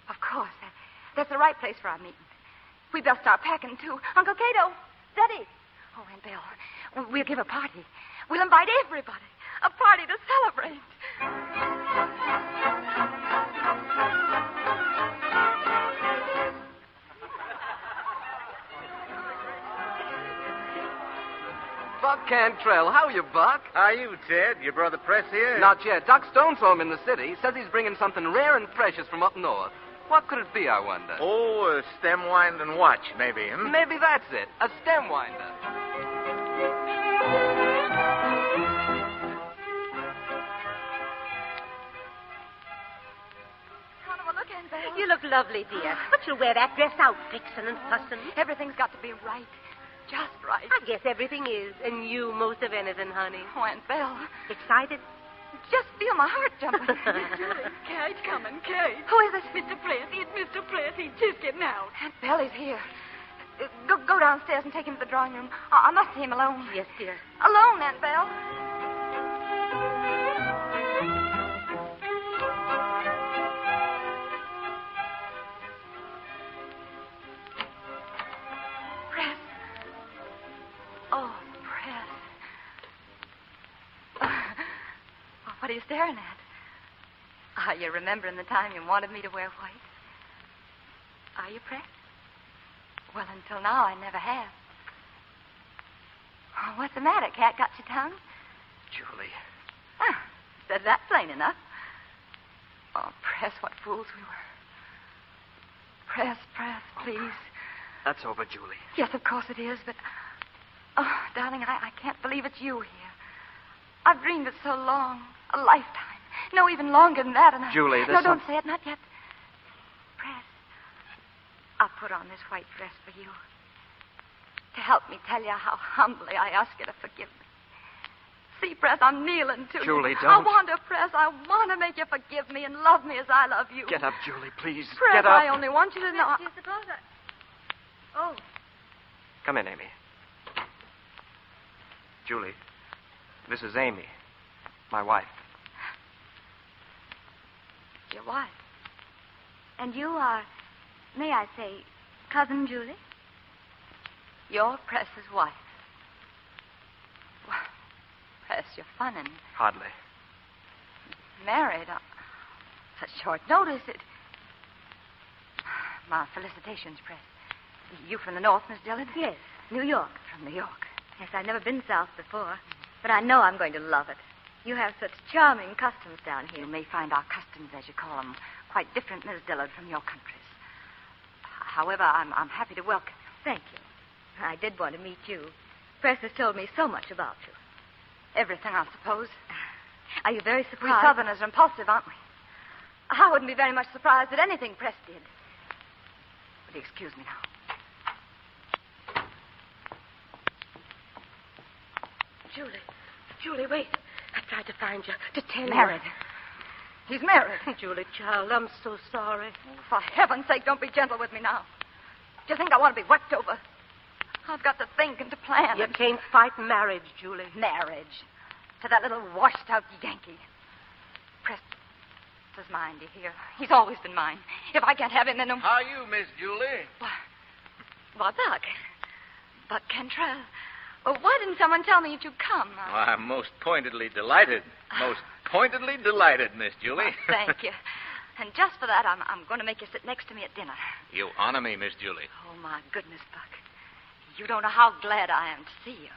Speaker 8: Of course. That's the right place for our meeting. We better start packing, too. Uncle Cato. Steady. Oh, Aunt Bill, we'll give a party. We'll invite everybody. A party to celebrate.
Speaker 5: Buck Cantrell. How are you, Buck?
Speaker 4: How are you, Ted? Your brother Press here?
Speaker 5: Not yet. Doc Stone's home in the city. Says he's bringing something rare and precious from up north. What could it be, I wonder?
Speaker 4: Oh, a stem winding watch, maybe, hmm?
Speaker 5: Maybe that's it. A stem winder.
Speaker 7: You look lovely, dear. But you'll wear that dress out, fixing and fussing.
Speaker 8: Everything's got to be right. Just right.
Speaker 7: I guess everything is, and you most of anything, honey.
Speaker 8: Oh, Aunt Bill.
Speaker 7: Excited?
Speaker 8: Just feel my heart jumping.
Speaker 9: Kate coming, Kate.
Speaker 8: Who is this?
Speaker 9: Mr. Press. It's Mr. Press. He's just getting out.
Speaker 8: Aunt Bill is here. Go downstairs and take him to the drawing room. I must see him alone.
Speaker 7: Yes, dear.
Speaker 8: Alone, Aunt Bill. Press. Oh, Press. What are you staring at? Are you remembering the time you wanted me to wear white? Are you, Press? Well, until now, I never have. Oh, what's the matter? Cat got your tongue?
Speaker 5: Julie.
Speaker 8: Oh, said that plain enough. Oh, Press, what fools we were. Press, please.
Speaker 5: That's over, Julie.
Speaker 8: Yes, of course it is, but... Oh, darling, I can't believe it's you here. I've dreamed it so long. A lifetime. No, even longer than that. And
Speaker 5: Julie,
Speaker 8: No, don't say it. Not yet. Press. I'll put on this white dress for you. To help me tell you how humbly I ask you to forgive me. See, Press, I'm kneeling to
Speaker 5: Julie,
Speaker 8: you.
Speaker 5: don't.
Speaker 8: I want to, Press. I want to make you forgive me and love me as I love you.
Speaker 5: Get up, Julie, please.
Speaker 8: Press,
Speaker 5: Get up.
Speaker 8: I only want you to know...
Speaker 9: Do you suppose I... Oh.
Speaker 11: Come in, Amy. Julie, this is Amy, my wife.
Speaker 8: Your wife.
Speaker 9: And you are, may I say, Cousin Julie?
Speaker 8: You're Press's wife. Well, Press, you're funning.
Speaker 11: Hardly.
Speaker 8: Married on such short notice. My felicitations, Press. You from the north, Miss Dillon?
Speaker 9: Yes, New York.
Speaker 8: From New York.
Speaker 9: Yes, I've never been south before, but I know I'm going to love it. You have such charming customs down here.
Speaker 8: You may find our customs, as you call them, quite different, Miss Dillard, from your countries. However, I'm happy to welcome you.
Speaker 9: Thank you. I did want to meet you. Press has told me so much about you.
Speaker 8: Everything, I suppose.
Speaker 9: Are you very
Speaker 8: We
Speaker 9: surprised?
Speaker 8: Southerners are impulsive, aren't we? I wouldn't be very much surprised at anything Press did. Will you excuse me now?
Speaker 7: Julie, wait. I tried to find you, to tell you.
Speaker 8: Married. He's married.
Speaker 7: Julie, child, I'm so sorry.
Speaker 8: Oh, for heaven's sake, don't be gentle with me now. Do you think I want to be worked over? I've got to think and to plan.
Speaker 7: You can't fight marriage, Julie.
Speaker 8: Marriage. To that little washed-out Yankee. Preston's mine, do you hear? He's always been mine. If I can't have him, then...
Speaker 4: How are you, Miss Julie?
Speaker 8: Why, Buck Cantrell. Well, why didn't someone tell me you'd come?
Speaker 4: Well, I'm most pointedly delighted. Most pointedly delighted, Miss Julie.
Speaker 8: Thank you. And just for that, I'm going to make you sit next to me at dinner.
Speaker 4: You honor me, Miss Julie.
Speaker 8: Oh, my goodness, Buck. You don't know how glad I am to see you.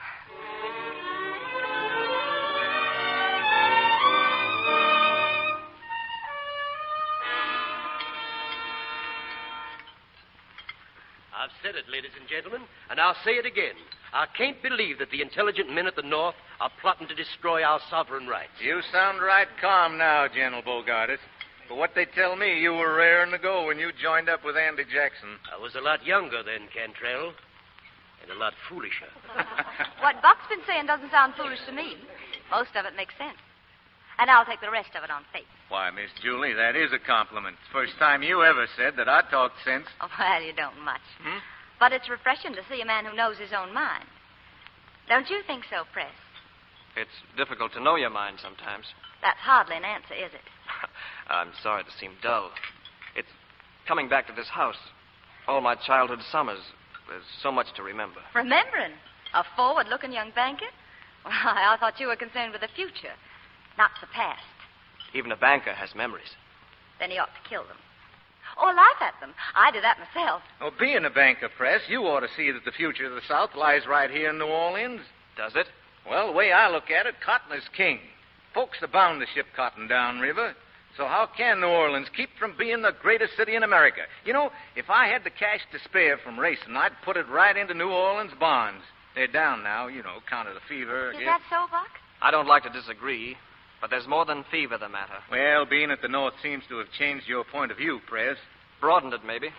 Speaker 6: I've said it, ladies and gentlemen, and I'll say it again. I can't believe that the intelligent men at the North are plotting to destroy our sovereign rights.
Speaker 4: You sound right calm now, General Bogartis. But what they tell me, you were raring to go when you joined up with Andy Jackson.
Speaker 6: I was a lot younger then, Cantrell, and a lot foolisher.
Speaker 8: What Buck's been saying doesn't sound foolish to me. Most of it makes sense. And I'll take the rest of it on faith.
Speaker 4: Why, Miss Julie, that is a compliment. First time you ever said that I talked sense.
Speaker 8: Oh, well, you don't much. But it's refreshing to see a man who knows his own mind. Don't you think so, Press?
Speaker 11: It's difficult to know your mind sometimes.
Speaker 8: That's hardly an answer, is it?
Speaker 11: I'm sorry to seem dull. It's coming back to this house. All my childhood summers. There's so much to remember.
Speaker 8: Remembering? A forward-looking young banker? Well, I thought you were concerned with the future, not the past.
Speaker 11: Even a banker has memories.
Speaker 8: Then he ought to kill them. Or laugh at them. I do that myself.
Speaker 4: Well, being a banker, Press, you ought to see that the future of the South lies right here in New Orleans.
Speaker 11: Does it?
Speaker 4: Well, the way I look at it, cotton is king. Folks are bound to ship cotton downriver. So how can New Orleans keep from being the greatest city in America? You know, if I had the cash to spare from racing, I'd put it right into New Orleans bonds. They're down now, you know, count of the fever.
Speaker 8: Is that so, Buck?
Speaker 11: I don't like to disagree, but there's more than fever the matter.
Speaker 4: Well, being at the North seems to have changed your point of view, Press.
Speaker 11: Broadened it, maybe.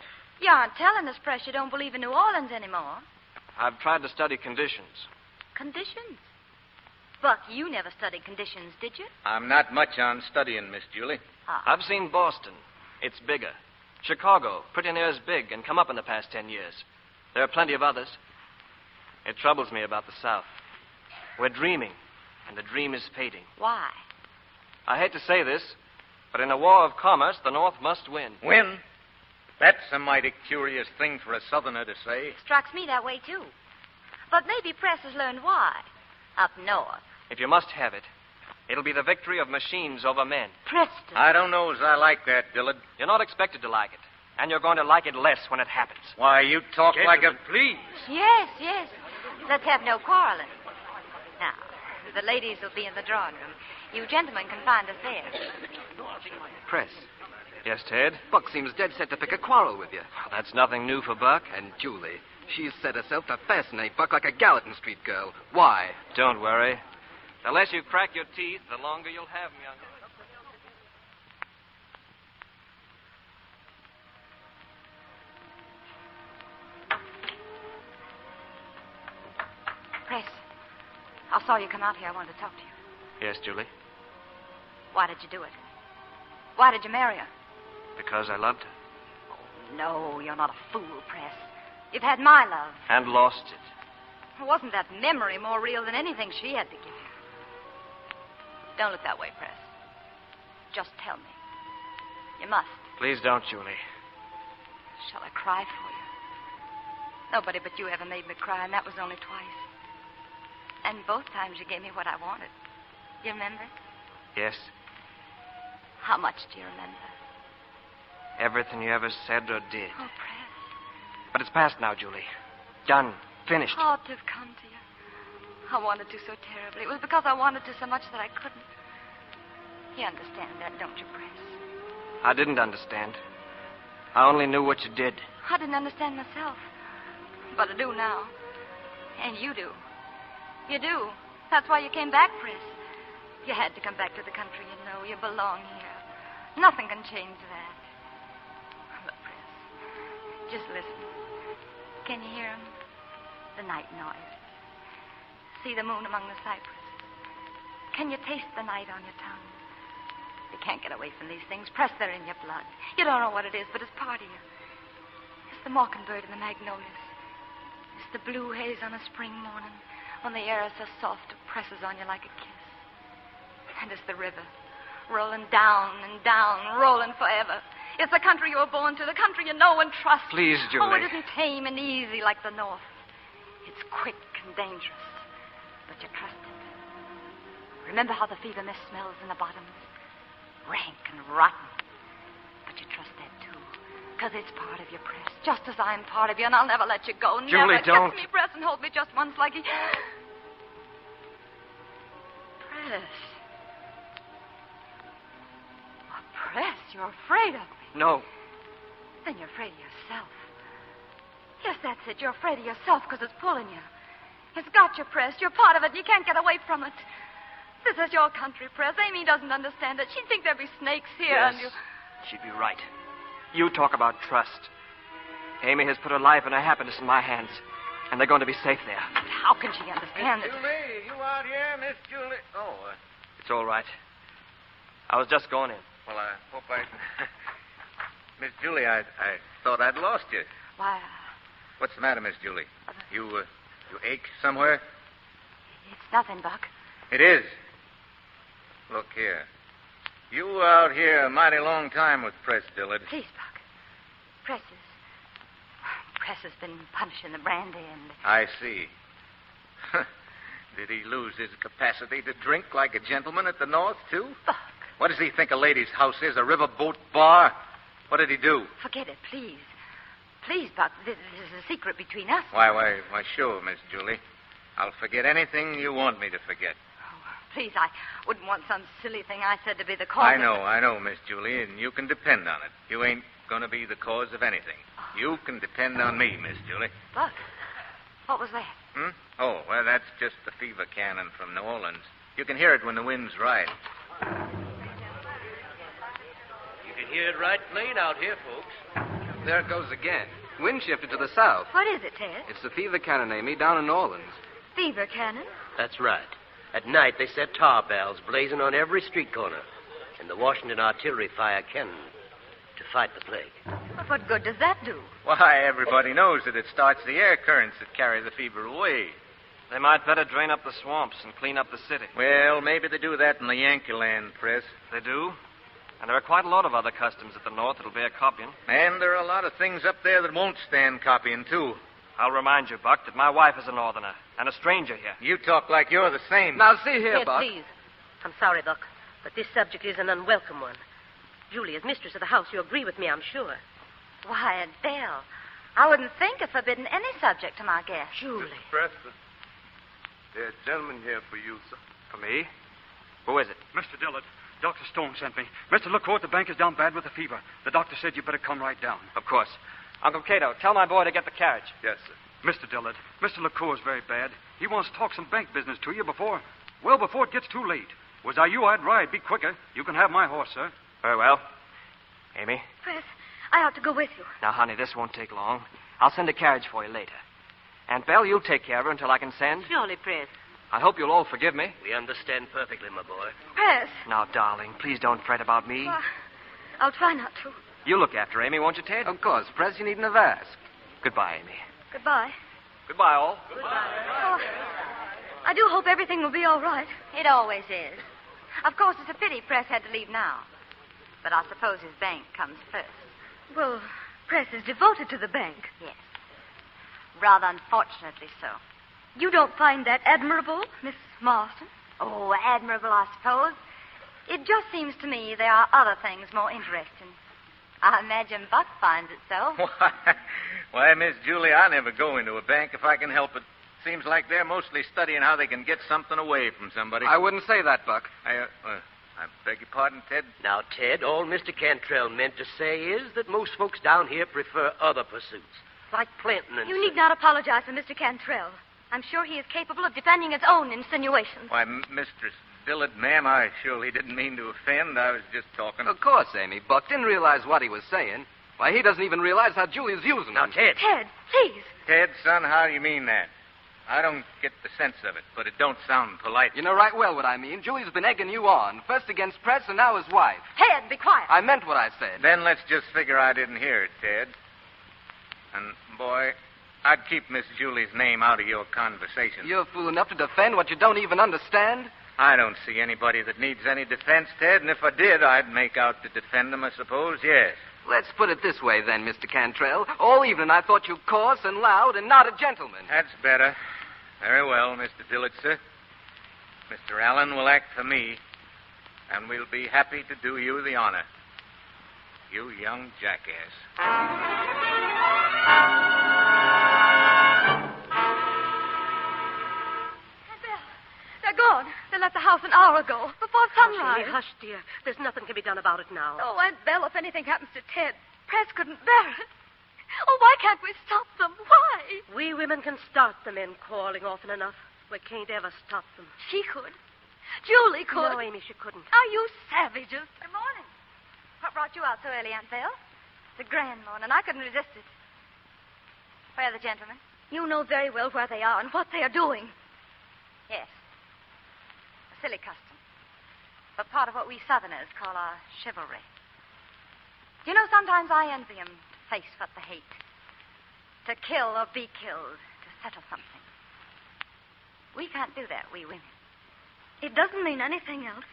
Speaker 8: You aren't telling us, Press, you don't believe in New Orleans anymore.
Speaker 11: I've tried to study conditions.
Speaker 8: Conditions? Buck, you never studied conditions, did you?
Speaker 4: I'm not much on studying, Miss Julie.
Speaker 11: I've seen Boston. It's bigger. Chicago, pretty near as big, and come up in the past 10 years. There are plenty of others. It troubles me about the South. We're dreaming, and the dream is fading.
Speaker 8: Why?
Speaker 11: I hate to say this, but in a war of commerce, the North must win.
Speaker 4: Win? That's a mighty curious thing for a Southerner to say.
Speaker 8: Strikes me that way, too. But maybe Press has learned why. Up north.
Speaker 11: If you must have it, it'll be the victory of machines over men.
Speaker 8: Preston.
Speaker 4: I don't know as I like that, Dillard.
Speaker 11: You're not expected to like it, and you're going to like it less when it happens.
Speaker 4: Why, you talk like a...
Speaker 6: Please.
Speaker 8: Yes, yes. Let's have no quarreling. Now, the ladies will be in the drawing room. You gentlemen can find us there.
Speaker 5: Press.
Speaker 11: Yes, Ted?
Speaker 5: Buck seems dead set to pick a quarrel with you.
Speaker 11: Well, that's nothing new for Buck.
Speaker 5: And Julie, she's set herself to fascinate Buck like a Gallatin Street girl. Why?
Speaker 11: Don't worry. The less you crack your teeth, the longer you'll have them, young.
Speaker 8: Press, I saw you come out here. I wanted to talk to you.
Speaker 11: Yes, Julie?
Speaker 8: Why did you do it? Why did you marry her?
Speaker 11: Because I loved her.
Speaker 8: Oh, no, you're not a fool, Press. You've had my love.
Speaker 11: And lost it.
Speaker 8: Wasn't that memory more real than anything she had to give you? Don't look that way, Press. Just tell me. You must.
Speaker 11: Please don't, Julie.
Speaker 8: Shall I cry for you? Nobody but you ever made me cry, and that was only twice. And both times you gave me what I wanted. You remember?
Speaker 11: Yes.
Speaker 8: How much do you remember?
Speaker 11: Everything you ever said or did.
Speaker 8: Oh, Press.
Speaker 11: But it's past now, Julie. Done. Finished.
Speaker 8: Oh, to have come to you. I wanted to so terribly. It was because I wanted to so much that I couldn't. You understand that, don't you, Press?
Speaker 11: I didn't understand. I only knew what you did.
Speaker 8: I didn't understand myself. But I do now. And you do. You do. That's why you came back, Press. You had to come back to the country, you know. You belong here. Nothing can change that. Look, Press. Just listen. Can you hear him? The night noise. See the moon among the cypresses. Can you taste the night on your tongue? You can't get away from these things. Press, they're in your blood. You don't know what it is, but it's part of you. It's the mockingbird and the magnolias. It's the blue haze on a spring morning when the air is so soft it presses on you like a kiss. And it's the river, rolling down and down, rolling forever. It's the country you were born to, the country you know and trust.
Speaker 11: Please, Julie.
Speaker 8: Oh, it isn't tame and easy like the North. It's quick and dangerous, but you trust it. Remember how the fever mist smells in the bottoms? Rank and rotten. But you trust that, too, because it's part of your, Press, just as I'm part of you, and I'll never let you go.
Speaker 11: Julie,
Speaker 8: never.
Speaker 11: don't.
Speaker 8: Kiss me, Press, and hold me just once like he... Press. Oh, Press, you're afraid of me.
Speaker 11: No.
Speaker 8: Then you're afraid of yourself. Yes, that's it. You're afraid of yourself because it's pulling you. It's got you, Press. You're part of it, and you can't get away from it. This is your country, Press. Amy doesn't understand it. She'd think there'd be snakes here,
Speaker 11: Yes,
Speaker 8: and you...
Speaker 11: she'd be right. You talk about trust. Amy has put her life and her happiness in my hands, and they're going to be safe there.
Speaker 8: How can she understand
Speaker 4: Miss
Speaker 8: it?
Speaker 4: Julie, you out here, Miss Julie? Oh,
Speaker 11: It's all right. I was just going in.
Speaker 4: well, I hope I... Miss Julie, I thought I'd lost you.
Speaker 8: Why,
Speaker 4: What's the matter, Miss Julie? You ache somewhere?
Speaker 8: it's nothing, Buck.
Speaker 4: It is. Look here. You were out here a mighty long time with Press Dillard.
Speaker 8: Please, Buck. Press has been punishing the brandy, and...
Speaker 4: I see. Did he lose his capacity to drink like a gentleman at the North, too?
Speaker 8: Buck.
Speaker 4: What does he think a lady's house is, a riverboat bar? What did he do?
Speaker 8: Forget it, please. Please, Buck. This is a secret between us.
Speaker 4: Why, sure, Miss Julie. I'll forget anything you want me to forget.
Speaker 8: Please, I wouldn't want some silly thing I said to be the cause
Speaker 4: I
Speaker 8: of...
Speaker 4: know, Miss Julie, and you can depend on it. You ain't going to be the cause of anything. You can depend on me, Miss Julie.
Speaker 8: Buck, what was that?
Speaker 4: Oh, well, that's just the fever cannon from New Orleans. You can hear it when the wind's right.
Speaker 6: You can hear it right plain out here, folks.
Speaker 5: There it goes again. Wind shifted to the south.
Speaker 7: What is it, Ted?
Speaker 5: It's the fever cannon, Amy, down in New Orleans.
Speaker 7: Fever cannon?
Speaker 6: That's right. At night, they set tar barrels blazing on every street corner. And the Washington artillery fire cannon to fight the plague.
Speaker 8: But what good does that do?
Speaker 4: Why, everybody knows that it starts the air currents that carry the fever away.
Speaker 11: They might better drain up the swamps and clean up the city.
Speaker 4: Well, maybe they do that in the Yankee land, Press.
Speaker 11: They do. And there are quite a lot of other customs at the North that'll bear copying.
Speaker 4: And there are a lot of things up there that won't stand copying, too.
Speaker 11: I'll remind you, Buck, that my wife is a Northerner and a stranger here.
Speaker 4: You talk like you're the same.
Speaker 5: Now, see here,
Speaker 7: Ted,
Speaker 5: Buck.
Speaker 7: please. I'm sorry, Buck, but this subject is an unwelcome one. Julie, as mistress of the house, you agree with me, I'm sure.
Speaker 8: Why, Adele, I wouldn't think of forbidding any subject to my guest.
Speaker 7: Julie.
Speaker 10: Mr. Preston, there's a gentleman here for you, sir.
Speaker 11: For me? Who is it?
Speaker 15: Mr. Dillard, Dr. Stone sent me. Mr. LaCourt, the bank is down bad with the fever. The doctor said you better come right down.
Speaker 11: Of course. Uncle Cato, tell my boy to get the carriage.
Speaker 10: Yes, sir.
Speaker 15: Mr. Dillard, Mr. LaCourt's very bad. He wants to talk some bank business to you before it gets too late. Was I you, I'd ride. Be quicker. You can have my horse, sir.
Speaker 11: Very well. Amy?
Speaker 7: Press, I ought to go with you.
Speaker 11: Now, honey, this won't take long. I'll send a carriage for you later. Aunt Belle, you'll take care of her until I can send.
Speaker 7: Surely, Press.
Speaker 11: I hope you'll all forgive me.
Speaker 6: We understand perfectly, my boy.
Speaker 7: Press.
Speaker 11: Now, darling, please don't fret about me.
Speaker 7: I'll try not to.
Speaker 11: You look after Amy, won't you, Ted?
Speaker 5: Of course, Press, you needn't have asked.
Speaker 11: Goodbye, Amy.
Speaker 7: Goodbye.
Speaker 11: Goodbye, all.
Speaker 7: Oh, I do hope everything will be all right.
Speaker 8: It always is. Of course, it's a pity Press had to leave now. But I suppose his bank comes first.
Speaker 7: Well, Press is devoted to the bank.
Speaker 8: Yes. Rather unfortunately so.
Speaker 7: You don't find that admirable, Miss Marston?
Speaker 8: Oh, admirable, I suppose. It just seems to me there are other things more interesting. I imagine Buck finds it so.
Speaker 4: Why, Miss Julie, I never go into a bank if I can help it. Seems like they're mostly studying how they can get something away from somebody.
Speaker 5: I wouldn't say that, Buck.
Speaker 4: I beg your pardon, Ted?
Speaker 6: Now, Ted, all Mr. Cantrell meant to say is that most folks down here prefer other pursuits, like planting and...
Speaker 7: You need not apologize for Mr. Cantrell. I'm sure he is capable of defending his own insinuations.
Speaker 4: Why, Mistress Dillard, ma'am, I surely didn't mean to offend. I was just talking.
Speaker 5: Of course, Amy. Buck didn't realize what he was saying. Why, he doesn't even realize how Julie's using him.
Speaker 6: Now, Ted.
Speaker 7: Ted, please.
Speaker 4: Ted, son, how do you mean that? I don't get the sense of it, but it don't sound polite.
Speaker 5: You know right well what I mean. Julie's been egging you on, first against Press and now his wife.
Speaker 7: Ted, be quiet.
Speaker 5: I meant what I said.
Speaker 4: Then let's just figure I didn't hear it, Ted. And, boy, I'd keep Miss Julie's name out of your conversation.
Speaker 5: You're fool enough to defend what you don't even understand?
Speaker 4: I don't see anybody that needs any defense, Ted, and if I did, I'd make out to defend them, I suppose, yes.
Speaker 5: Let's put it this way, then, Mr. Cantrell. All evening I thought you coarse and loud and not a gentleman.
Speaker 4: That's better. Very well, Mr. Dillard, sir. Mr. Allen will act for me, and we'll be happy to do you the honor. You young jackass.
Speaker 7: They're gone. They left the house an hour ago, before sunrise.
Speaker 13: Julie, hush, dear. There's nothing can be done about it now.
Speaker 7: Oh, Aunt Belle, if anything happens to Ted, Press couldn't bear it. Oh, why can't we stop them? Why We women can start the men quarreling often enough. We can't ever stop them.
Speaker 9: She could. Julie could.
Speaker 7: No, Amy, she couldn't.
Speaker 9: Are you savages?
Speaker 8: Good morning. What brought you out so early, Aunt Belle? It's a grand morning. I couldn't resist it. Where are the gentlemen?
Speaker 9: You know very well where they are and what they are doing.
Speaker 8: Yes. A silly custom. But part of what we Southerners call our chivalry. You know, sometimes I envy them to face what they hate. To kill or be killed. To settle something. We can't do that, we women.
Speaker 9: It doesn't mean anything else.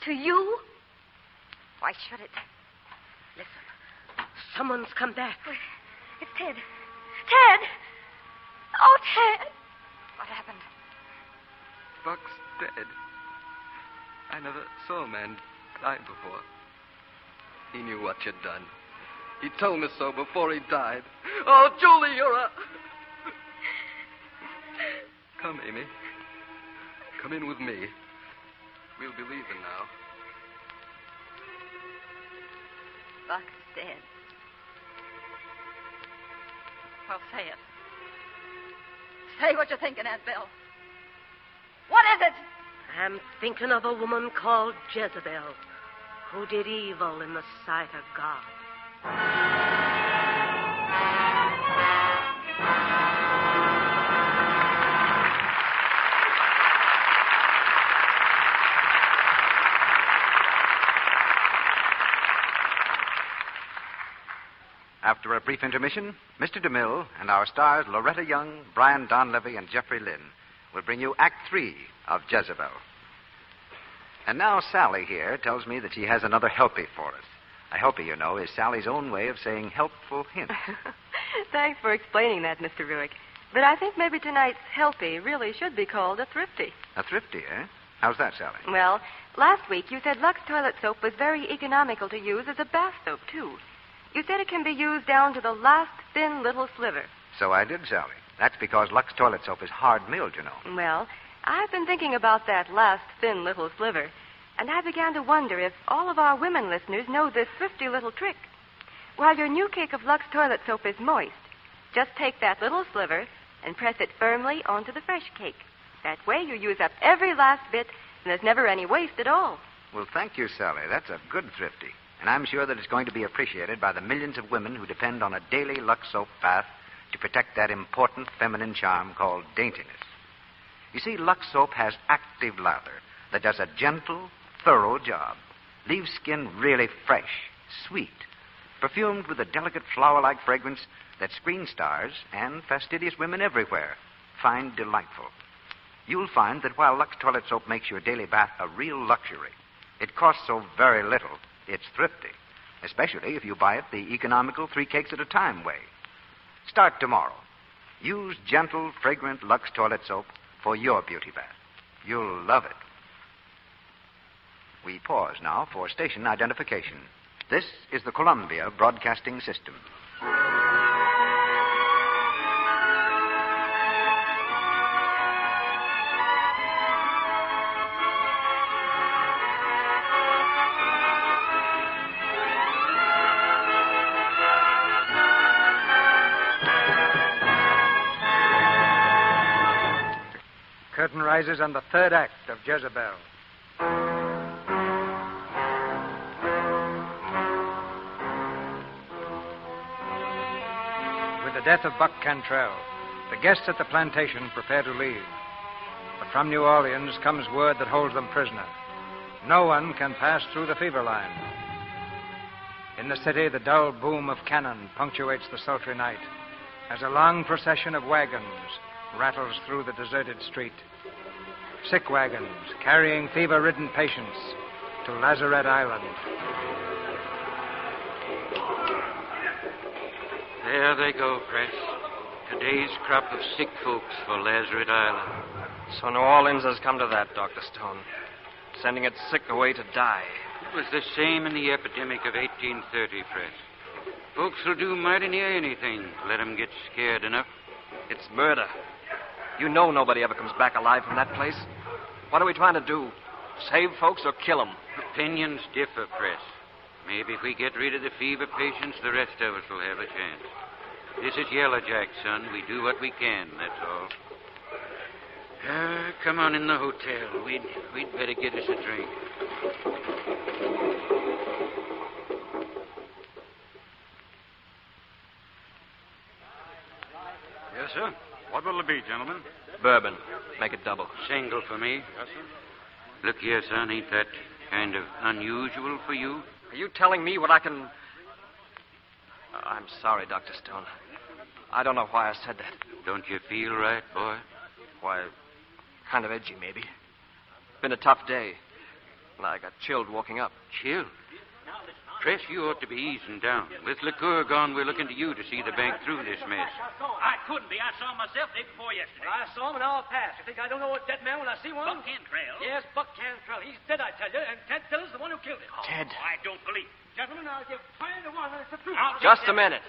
Speaker 9: To you?
Speaker 8: Why should it?
Speaker 7: Listen. Someone's come back.
Speaker 9: It's Ted. Ted! Oh, Ted!
Speaker 8: What happened?
Speaker 5: Buck's dead. I never saw a man die before. He knew what you'd done. He told me so before he died. Oh, Julie, you're a... Come, Amy. Come in with me. We'll be leaving now.
Speaker 8: Buck is dead. Well, say it. Say what you're thinking, Aunt Belle. What is it?
Speaker 7: I'm thinking of a woman called Jezebel, who did evil in the sight of God.
Speaker 1: After a brief intermission, Mr. DeMille and our stars Loretta Young, Brian Donlevy, and Jeffrey Lynn will bring you Act 3 of Jezebel. And now Sally here tells me that she has another helpy for us. A helpy, you know, is Sally's own way of saying helpful hint.
Speaker 16: Thanks for explaining that, Mr. Ruick. But I think maybe tonight's helpy really should be called a thrifty.
Speaker 1: A thrifty, eh? How's that, Sally?
Speaker 16: Well, last week you said Lux toilet soap was very economical to use as a bath soap, too. You said it can be used down to the last thin little sliver.
Speaker 1: So I did, Sally. That's because Lux toilet soap is hard milled, you know.
Speaker 16: Well, I've been thinking about that last thin little sliver, and I began to wonder if all of our women listeners know this thrifty little trick. While your new cake of Lux toilet soap is moist, just take that little sliver and press it firmly onto the fresh cake. That way you use up every last bit, and there's never any waste at all.
Speaker 1: Well, thank you, Sally. That's a good thrifty. And I'm sure that it's going to be appreciated by the millions of women who depend on a daily Lux soap bath to protect that important feminine charm called daintiness. You see, Lux soap has active lather that does a gentle, thorough job. Leaves skin really fresh, sweet, perfumed with a delicate flower-like fragrance that screen stars and fastidious women everywhere find delightful. You'll find that while Lux toilet soap makes your daily bath a real luxury, it costs so very little, it's thrifty, especially if you buy it the economical 3 cakes at a time way. Start tomorrow. Use gentle, fragrant Lux toilet soap for your beauty bath. You'll love it. We pause now for station identification. This is the Columbia Broadcasting System.
Speaker 2: Curtain rises on the third act of Jezebel. With the death of Buck Cantrell, the guests at the plantation prepare to leave. But from New Orleans comes word that holds them prisoner. No one can pass through the fever line. In the city, the dull boom of cannon punctuates the sultry night as a long procession of wagons rattles through the deserted street. Sick wagons carrying fever-ridden patients to Lazarette Island.
Speaker 14: There they go, Press. Today's crop of sick folks for Lazarette Island.
Speaker 11: So New Orleans has come to that, Dr. Stone. Sending its sick away to die.
Speaker 14: It was the same in the epidemic of 1830, Press. Folks will do mighty near anything to let 'em get scared enough.
Speaker 11: It's murder. You know nobody ever comes back alive from that place. What are we trying to do? Save folks or kill them?
Speaker 14: Opinions differ, Press. Maybe if we get rid of the fever patients, the rest of us will have a chance. This is Yellow Jack, son. We do what we can, that's all. Come on in the hotel. We'd better get us a drink.
Speaker 15: Yes, sir. What will it be, gentlemen?
Speaker 11: Bourbon. Make it double.
Speaker 14: Single for me.
Speaker 15: Yes, sir.
Speaker 14: Look here, son. Ain't that kind of unusual for you?
Speaker 11: Are you telling me what I can... I'm sorry, Dr. Stone. I don't know why I said that.
Speaker 14: Don't you feel right, boy?
Speaker 11: Why, kind of edgy, maybe. Been a tough day. I got chilled walking up.
Speaker 14: Chilled? Press, you ought to be easing down. With liqueur gone, we're looking to you to see the bank through this mess.
Speaker 3: I couldn't be. I saw him myself day before yesterday.
Speaker 17: I saw him in our past. You think I don't know a dead man when I see one?
Speaker 3: Buck Cantrell?
Speaker 17: Yes, Buck Cantrell. He's dead, I tell you, and Ted Diller's the one who killed him.
Speaker 11: Ted?
Speaker 3: I don't believe it.
Speaker 17: Gentlemen, I'll give 20 to 1. It's the truth.
Speaker 11: Just a minute.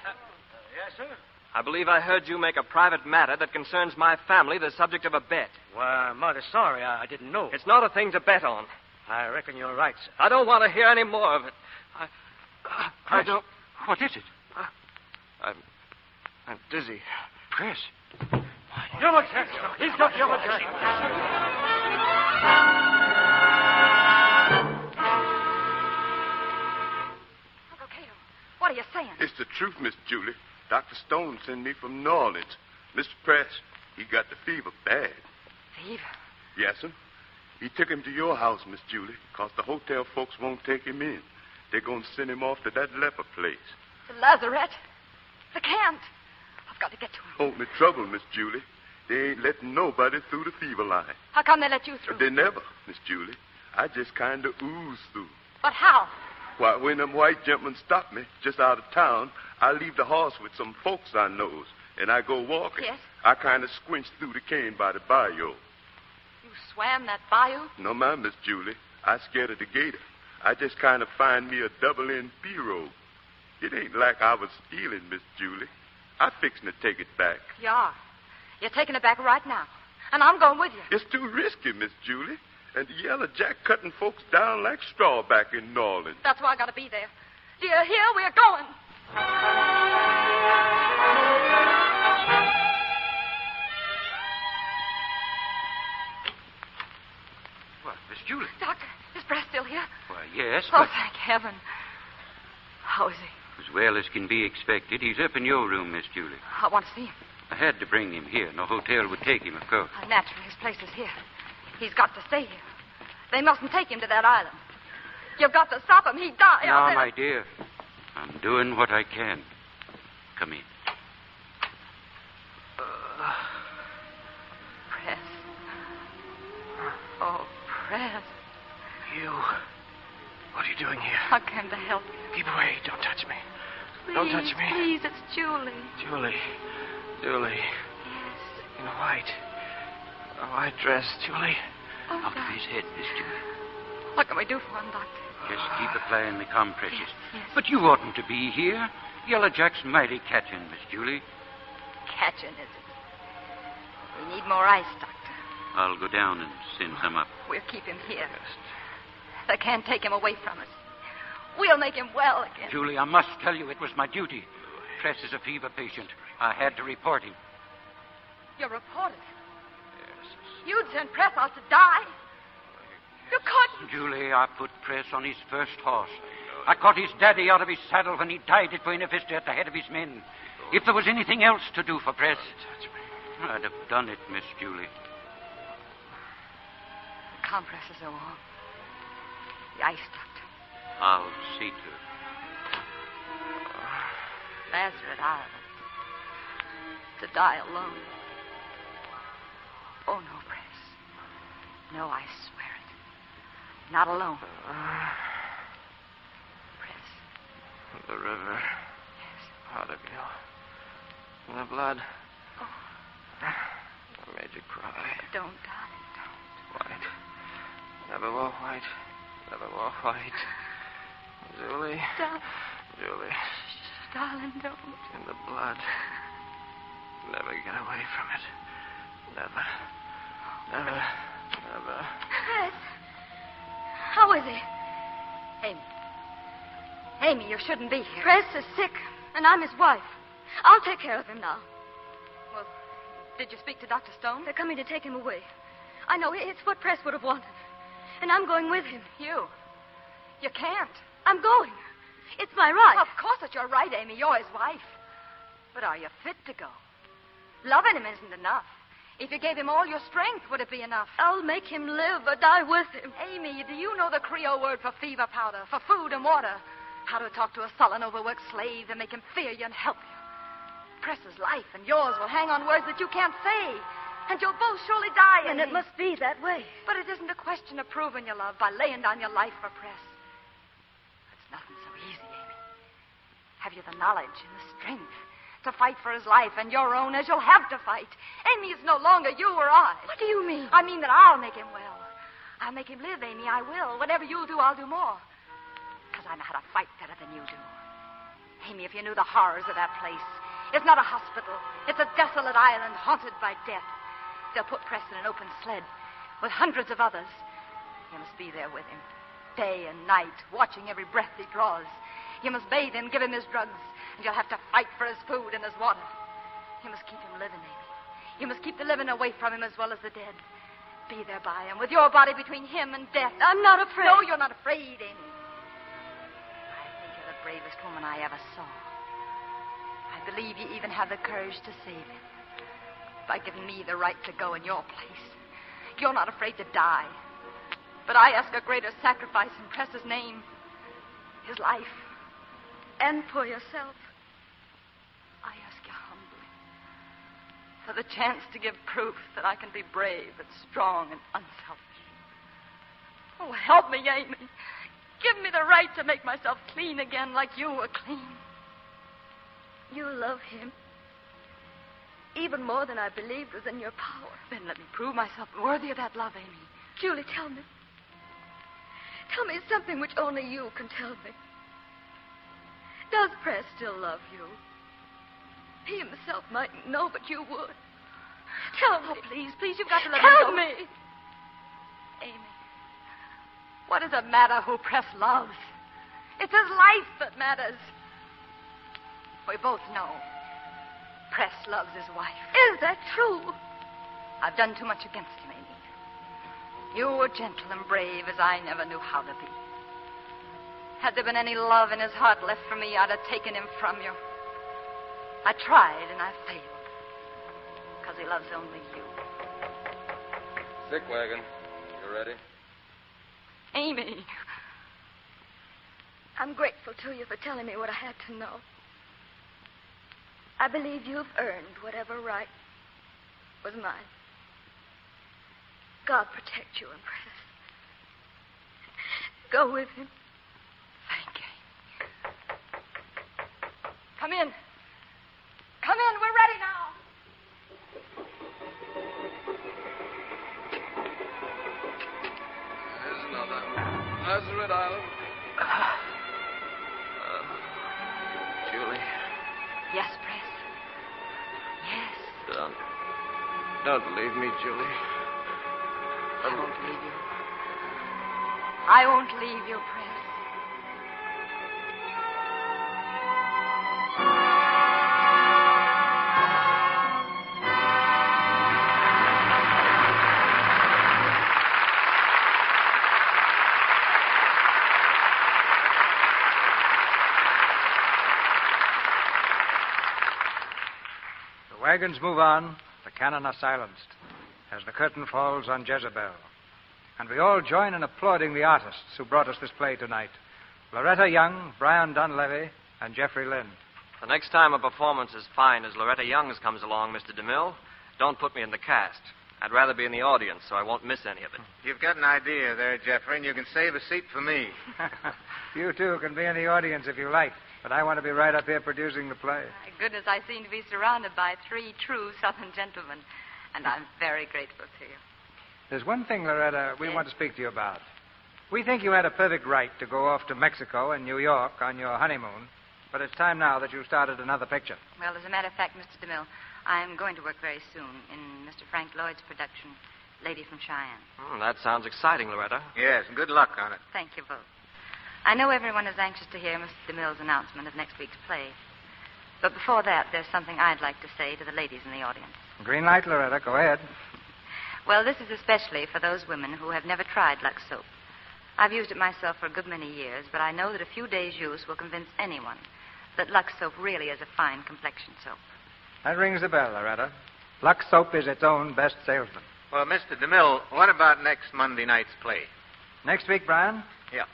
Speaker 17: Yes, sir?
Speaker 11: I believe I heard you make a private matter that concerns my family the subject of a bet.
Speaker 17: Well, I'm mighty sorry. I didn't know.
Speaker 11: It's not a thing to bet on.
Speaker 17: I reckon you're right, sir.
Speaker 11: I don't want to hear any more of it. I don't...
Speaker 14: What is it?
Speaker 11: I'm dizzy.
Speaker 14: Press.
Speaker 17: Yellow Jack. He's got Yellow Jack.
Speaker 8: Uncle Cato, what are you saying?
Speaker 10: It's the truth, Miss Julie. Dr. Stone sent me from New Orleans. Mr. Press, he got the fever bad.
Speaker 8: Fever?
Speaker 10: Yes, sir. He took him to your house, Miss Julie, because the hotel folks won't take him in. They're going to send him off to that leper place.
Speaker 8: The Lazarette? They can't. I've got to get to him.
Speaker 10: Only trouble, Miss Julie. They ain't letting nobody through the fever line.
Speaker 8: How come they let you through?
Speaker 10: They never, Miss Julie. I just kind of ooze through.
Speaker 8: But how?
Speaker 10: Why, when them white gentlemen stop me just out of town, I leave the horse with some folks I knows, and I go walking.
Speaker 8: Yes?
Speaker 10: I kind of squinch through the cane by the bayou.
Speaker 8: You swam that bayou?
Speaker 10: No, ma'am, Miss Julie. I scared of the gator. I just kind of find me a double-end pirogue. It ain't like I was stealing, Miss Julie. I'm fixing to take it back.
Speaker 8: You are. You're taking it back right now. And I'm going with you.
Speaker 10: It's too risky, Miss Julie. And the Yellow Jack cutting folks down like straw back in New Orleans.
Speaker 8: That's why I got to be there. Do you hear? We're going.
Speaker 14: What, Miss Julie?
Speaker 8: Doctor, is Brett still here?
Speaker 14: Why, yes,
Speaker 8: Oh,
Speaker 14: but...
Speaker 8: thank heaven. How is he?
Speaker 14: As well as can be expected, he's up in your room, Miss Julie.
Speaker 8: I want to see him.
Speaker 14: I had to bring him here. No hotel would take him, of course.
Speaker 8: Naturally, his place is here. He's got to stay here. They mustn't take him to that island. You've got to stop him. He'd die.
Speaker 14: Now, my dear, I'm doing what I can. Come in.
Speaker 8: Press. Oh, Press.
Speaker 17: You. What are you doing here?
Speaker 8: I came to help you.
Speaker 17: Keep away. Don't touch me.
Speaker 8: Please,
Speaker 17: Don't touch me.
Speaker 8: Please, it's Julie.
Speaker 17: Julie.
Speaker 8: Yes.
Speaker 17: In white. A white dress, Julie.
Speaker 8: Oh,
Speaker 14: Out of his head, Miss Julie.
Speaker 8: what can we do for him, Doctor?
Speaker 14: Just keep applying the compresses.
Speaker 8: Yes.
Speaker 14: But you oughtn't to be here. Yellow Jack's mighty catching, Miss Julie.
Speaker 8: Catching, is it? We need more ice, Doctor.
Speaker 14: I'll go down and send some up.
Speaker 8: We'll keep him here. They can't take him away from us. We'll make him well again.
Speaker 14: Julie, I must tell you it was my duty. Press is a fever patient. I had to report him.
Speaker 8: You reported? You'd send Press out to die? You couldn't.
Speaker 14: Julie, I put Press on his first horse. I caught his daddy out of his saddle when he died at Buena Vista at the head of his men. If there was anything else to do for Press, I'd have done it, Miss Julie.
Speaker 8: The compresses are warm. The ice, Doctor.
Speaker 14: I'll see to it.
Speaker 8: Lazarus Island. To die alone. Oh, no, Press. No, I swear it. Not alone. Press.
Speaker 11: The river.
Speaker 8: Yes.
Speaker 11: Part of you. The blood. I made you cry.
Speaker 8: Don't, darling, don't.
Speaker 11: White. Never wore white. Never wore white. Julie. Julie.
Speaker 8: Darling, don't.
Speaker 11: In the blood. Never get away from it. Never. Never.
Speaker 8: Press. How is he? Amy. Amy, you shouldn't be here.
Speaker 9: Press is sick, and I'm his wife. I'll take care of him now.
Speaker 8: Well, did you speak to Dr. Stone?
Speaker 9: They're coming to take him away. I know, it's what Press would have wanted. And I'm going with him.
Speaker 8: You can't.
Speaker 9: I'm going. It's my right.
Speaker 8: Of course it's your right, Amy. You're his wife. But are you fit to go? Loving him isn't enough. If you gave him all your strength, would it be enough?
Speaker 9: I'll make him live or die with him.
Speaker 8: Amy, do you know the Creole word for fever powder, for food and water? How to talk to a sullen, overworked slave and make him fear you and help you. Press's life and yours will hang on words that you can't say. And you'll both surely die,
Speaker 9: And
Speaker 8: Amy.
Speaker 9: it must be that way.
Speaker 8: But it isn't a question of proving your love by laying down your life for Press. It's nothing so easy, Amy. Have you the knowledge and the strength to fight for his life and your own as you'll have to fight? Amy, it's no longer you or I.
Speaker 9: What do you mean?
Speaker 8: I mean that I'll make him well. I'll make him live, Amy. I will. Whatever you'll do, I'll do more. Because I know how to fight better than you do. Amy, if you knew the horrors of that place. It's not a hospital. It's a desolate island haunted by death. They'll put Press in an open sled with hundreds of others. You must be there with him, day and night, watching every breath he draws. You must bathe him, give him his drugs, and you'll have to fight for his food and his water. You must keep him living, Amy. You must keep the living away from him as well as the dead. Be there by him, with your body between him and death.
Speaker 9: I'm not afraid.
Speaker 8: No, you're not afraid, Amy. I think you're the bravest woman I ever saw. I believe you even have the courage to save him. By giving me the right to go in your place. You're not afraid to die. But I ask a greater sacrifice in Press's name. His life.
Speaker 9: And for yourself.
Speaker 8: I ask you humbly. For the chance to give proof that I can be brave and strong and unselfish. Oh, help me, Amy. Give me the right to make myself clean again like you were clean.
Speaker 9: You love him. Even more than I believed was in your power.
Speaker 8: Then let me prove myself worthy of that love, Amy.
Speaker 9: Julie, tell me. Tell me something which only you can tell me. Does Press still love you? He himself mightn't know, but you would. Tell me.
Speaker 8: Oh, please, you've got to let
Speaker 9: Tell
Speaker 8: me go.
Speaker 9: me.
Speaker 8: Amy, what does it matter who Press loves? It's his life that matters. We both know Press loves his wife.
Speaker 9: Is that true?
Speaker 8: I've done too much against him, Amy. You were gentle and brave as I never knew how to be. Had there been any love in his heart left for me, I'd have taken him from you. I tried and I failed. Because he loves only you.
Speaker 5: Sick wagon. You ready?
Speaker 8: Amy.
Speaker 9: I'm grateful to you for telling me what I had to know. I believe you've earned whatever right was mine. God protect you and Press. Go with him.
Speaker 8: Thank you. Come in. Come in. We're ready now.
Speaker 5: There's another. Nazareth Island.
Speaker 11: Julie.
Speaker 8: Yes, Press. Yes.
Speaker 11: Don't leave me, Julie.
Speaker 8: I won't leave you. I won't leave you, Press.
Speaker 2: The wagons move on. The cannon are silenced as the curtain falls on Jezebel. And we all join in applauding the artists who brought us this play tonight. Loretta Young, Brian Dunleavy, and Jeffrey Lynn.
Speaker 11: The next time a performance as fine as Loretta Young's comes along, Mr. DeMille, don't put me in the cast. I'd rather be in the audience so I won't miss any of it.
Speaker 4: You've got an idea there, Jeffrey, and you can save a seat for me.
Speaker 2: You, too, can be in the audience if you like, but I want to be right up here producing the play.
Speaker 8: My goodness, I seem to be surrounded by three true Southern gentlemen, and I'm very grateful to you.
Speaker 2: There's one thing, Loretta, we want to speak to you about. We think you had a perfect right to go off to Mexico and New York on your honeymoon, but it's time now that you started another picture.
Speaker 8: Well, as a matter of fact, Mr. DeMille, I'm going to work very soon in Mr. Frank Lloyd's production, Lady from Cheyenne.
Speaker 11: That sounds exciting, Loretta.
Speaker 4: Yes, and good luck on it.
Speaker 8: Thank you both. I know everyone is anxious to hear Mr. DeMille's announcement of next week's play. But before that, there's something I'd like to say to the ladies in the audience.
Speaker 2: Green light, Loretta. Go ahead.
Speaker 8: Well, this is especially for those women who have never tried Lux soap. I've used it myself for a good many years, but I know that a few days' use will convince anyone that Lux soap really is a fine complexion soap.
Speaker 2: That rings the bell, Loretta. Lux soap is its own best salesman.
Speaker 4: Well, Mr. DeMille, what about next Monday night's play?
Speaker 2: Next week, Brian?
Speaker 4: Yeah.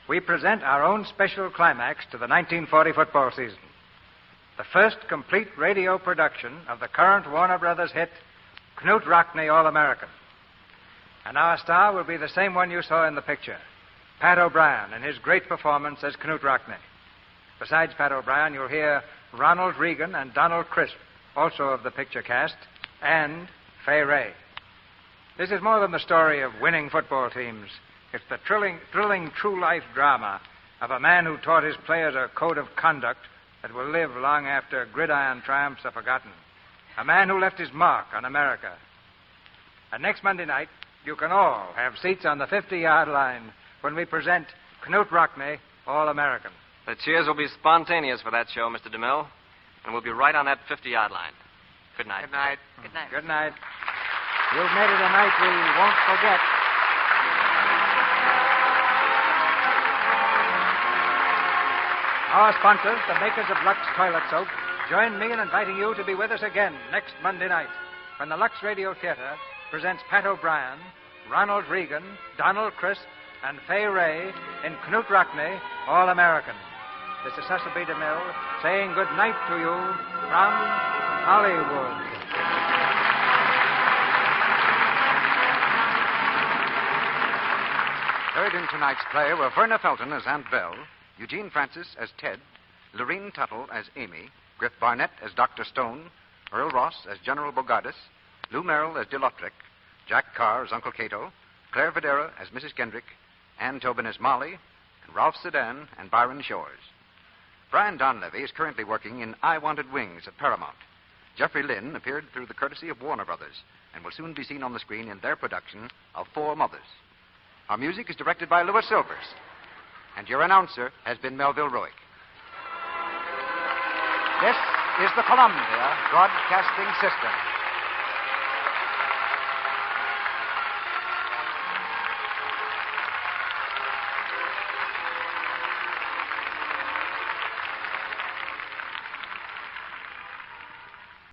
Speaker 2: We present our own special climax to the 1940 football season. The first complete radio production of the current Warner Brothers hit, Knute Rockne All-American. And our star will be the same one you saw in the picture, Pat O'Brien, in his great performance as Knute Rockne. Besides Pat O'Brien, you'll hear Ronald Reagan and Donald Crisp, also of the picture cast, and Fay Ray. This is more than the story of winning football teams. It's the thrilling true-life drama of a man who taught his players a code of conduct that will live long after gridiron triumphs are forgotten. A man who left his mark on America. And next Monday night, you can all have seats on the 50-yard line when we present Knute Rockne All-American.
Speaker 11: The cheers will be spontaneous for that show, Mr. DeMille. And we'll be right on that 50-yard line. Good night.
Speaker 4: Good night.
Speaker 8: Good night.
Speaker 2: Good night. You've made it a night we won't forget. Our sponsors, the makers of Lux Toilet Soap, join me in inviting you to be with us again next Monday night when the Lux Radio Theater presents Pat O'Brien, Ronald Reagan, Donald Crisp, and Fay Ray in Knute Rockne All-American. This is Cecil B. DeMille saying good night to you from Hollywood.
Speaker 1: Heard in tonight's play were Verna Felton as Aunt Belle, Eugene Francis as Ted, Lorene Tuttle as Amy, Griff Barnett as Dr. Stone, Earl Ross as General Bogardus, Lou Merrill as DeLautrec, Jack Carr as Uncle Cato, Claire Videra as Mrs. Kendrick, Ann Tobin as Molly, and Ralph Sedan and Byron Shores. Brian Donlevy is currently working in I Wanted Wings at Paramount. Jeffrey Lynn appeared through the courtesy of Warner Brothers and will soon be seen on the screen in their production of Four Mothers. Our music is directed by Louis Silvers, and your announcer has been Melville Roig. This is the Columbia Broadcasting System.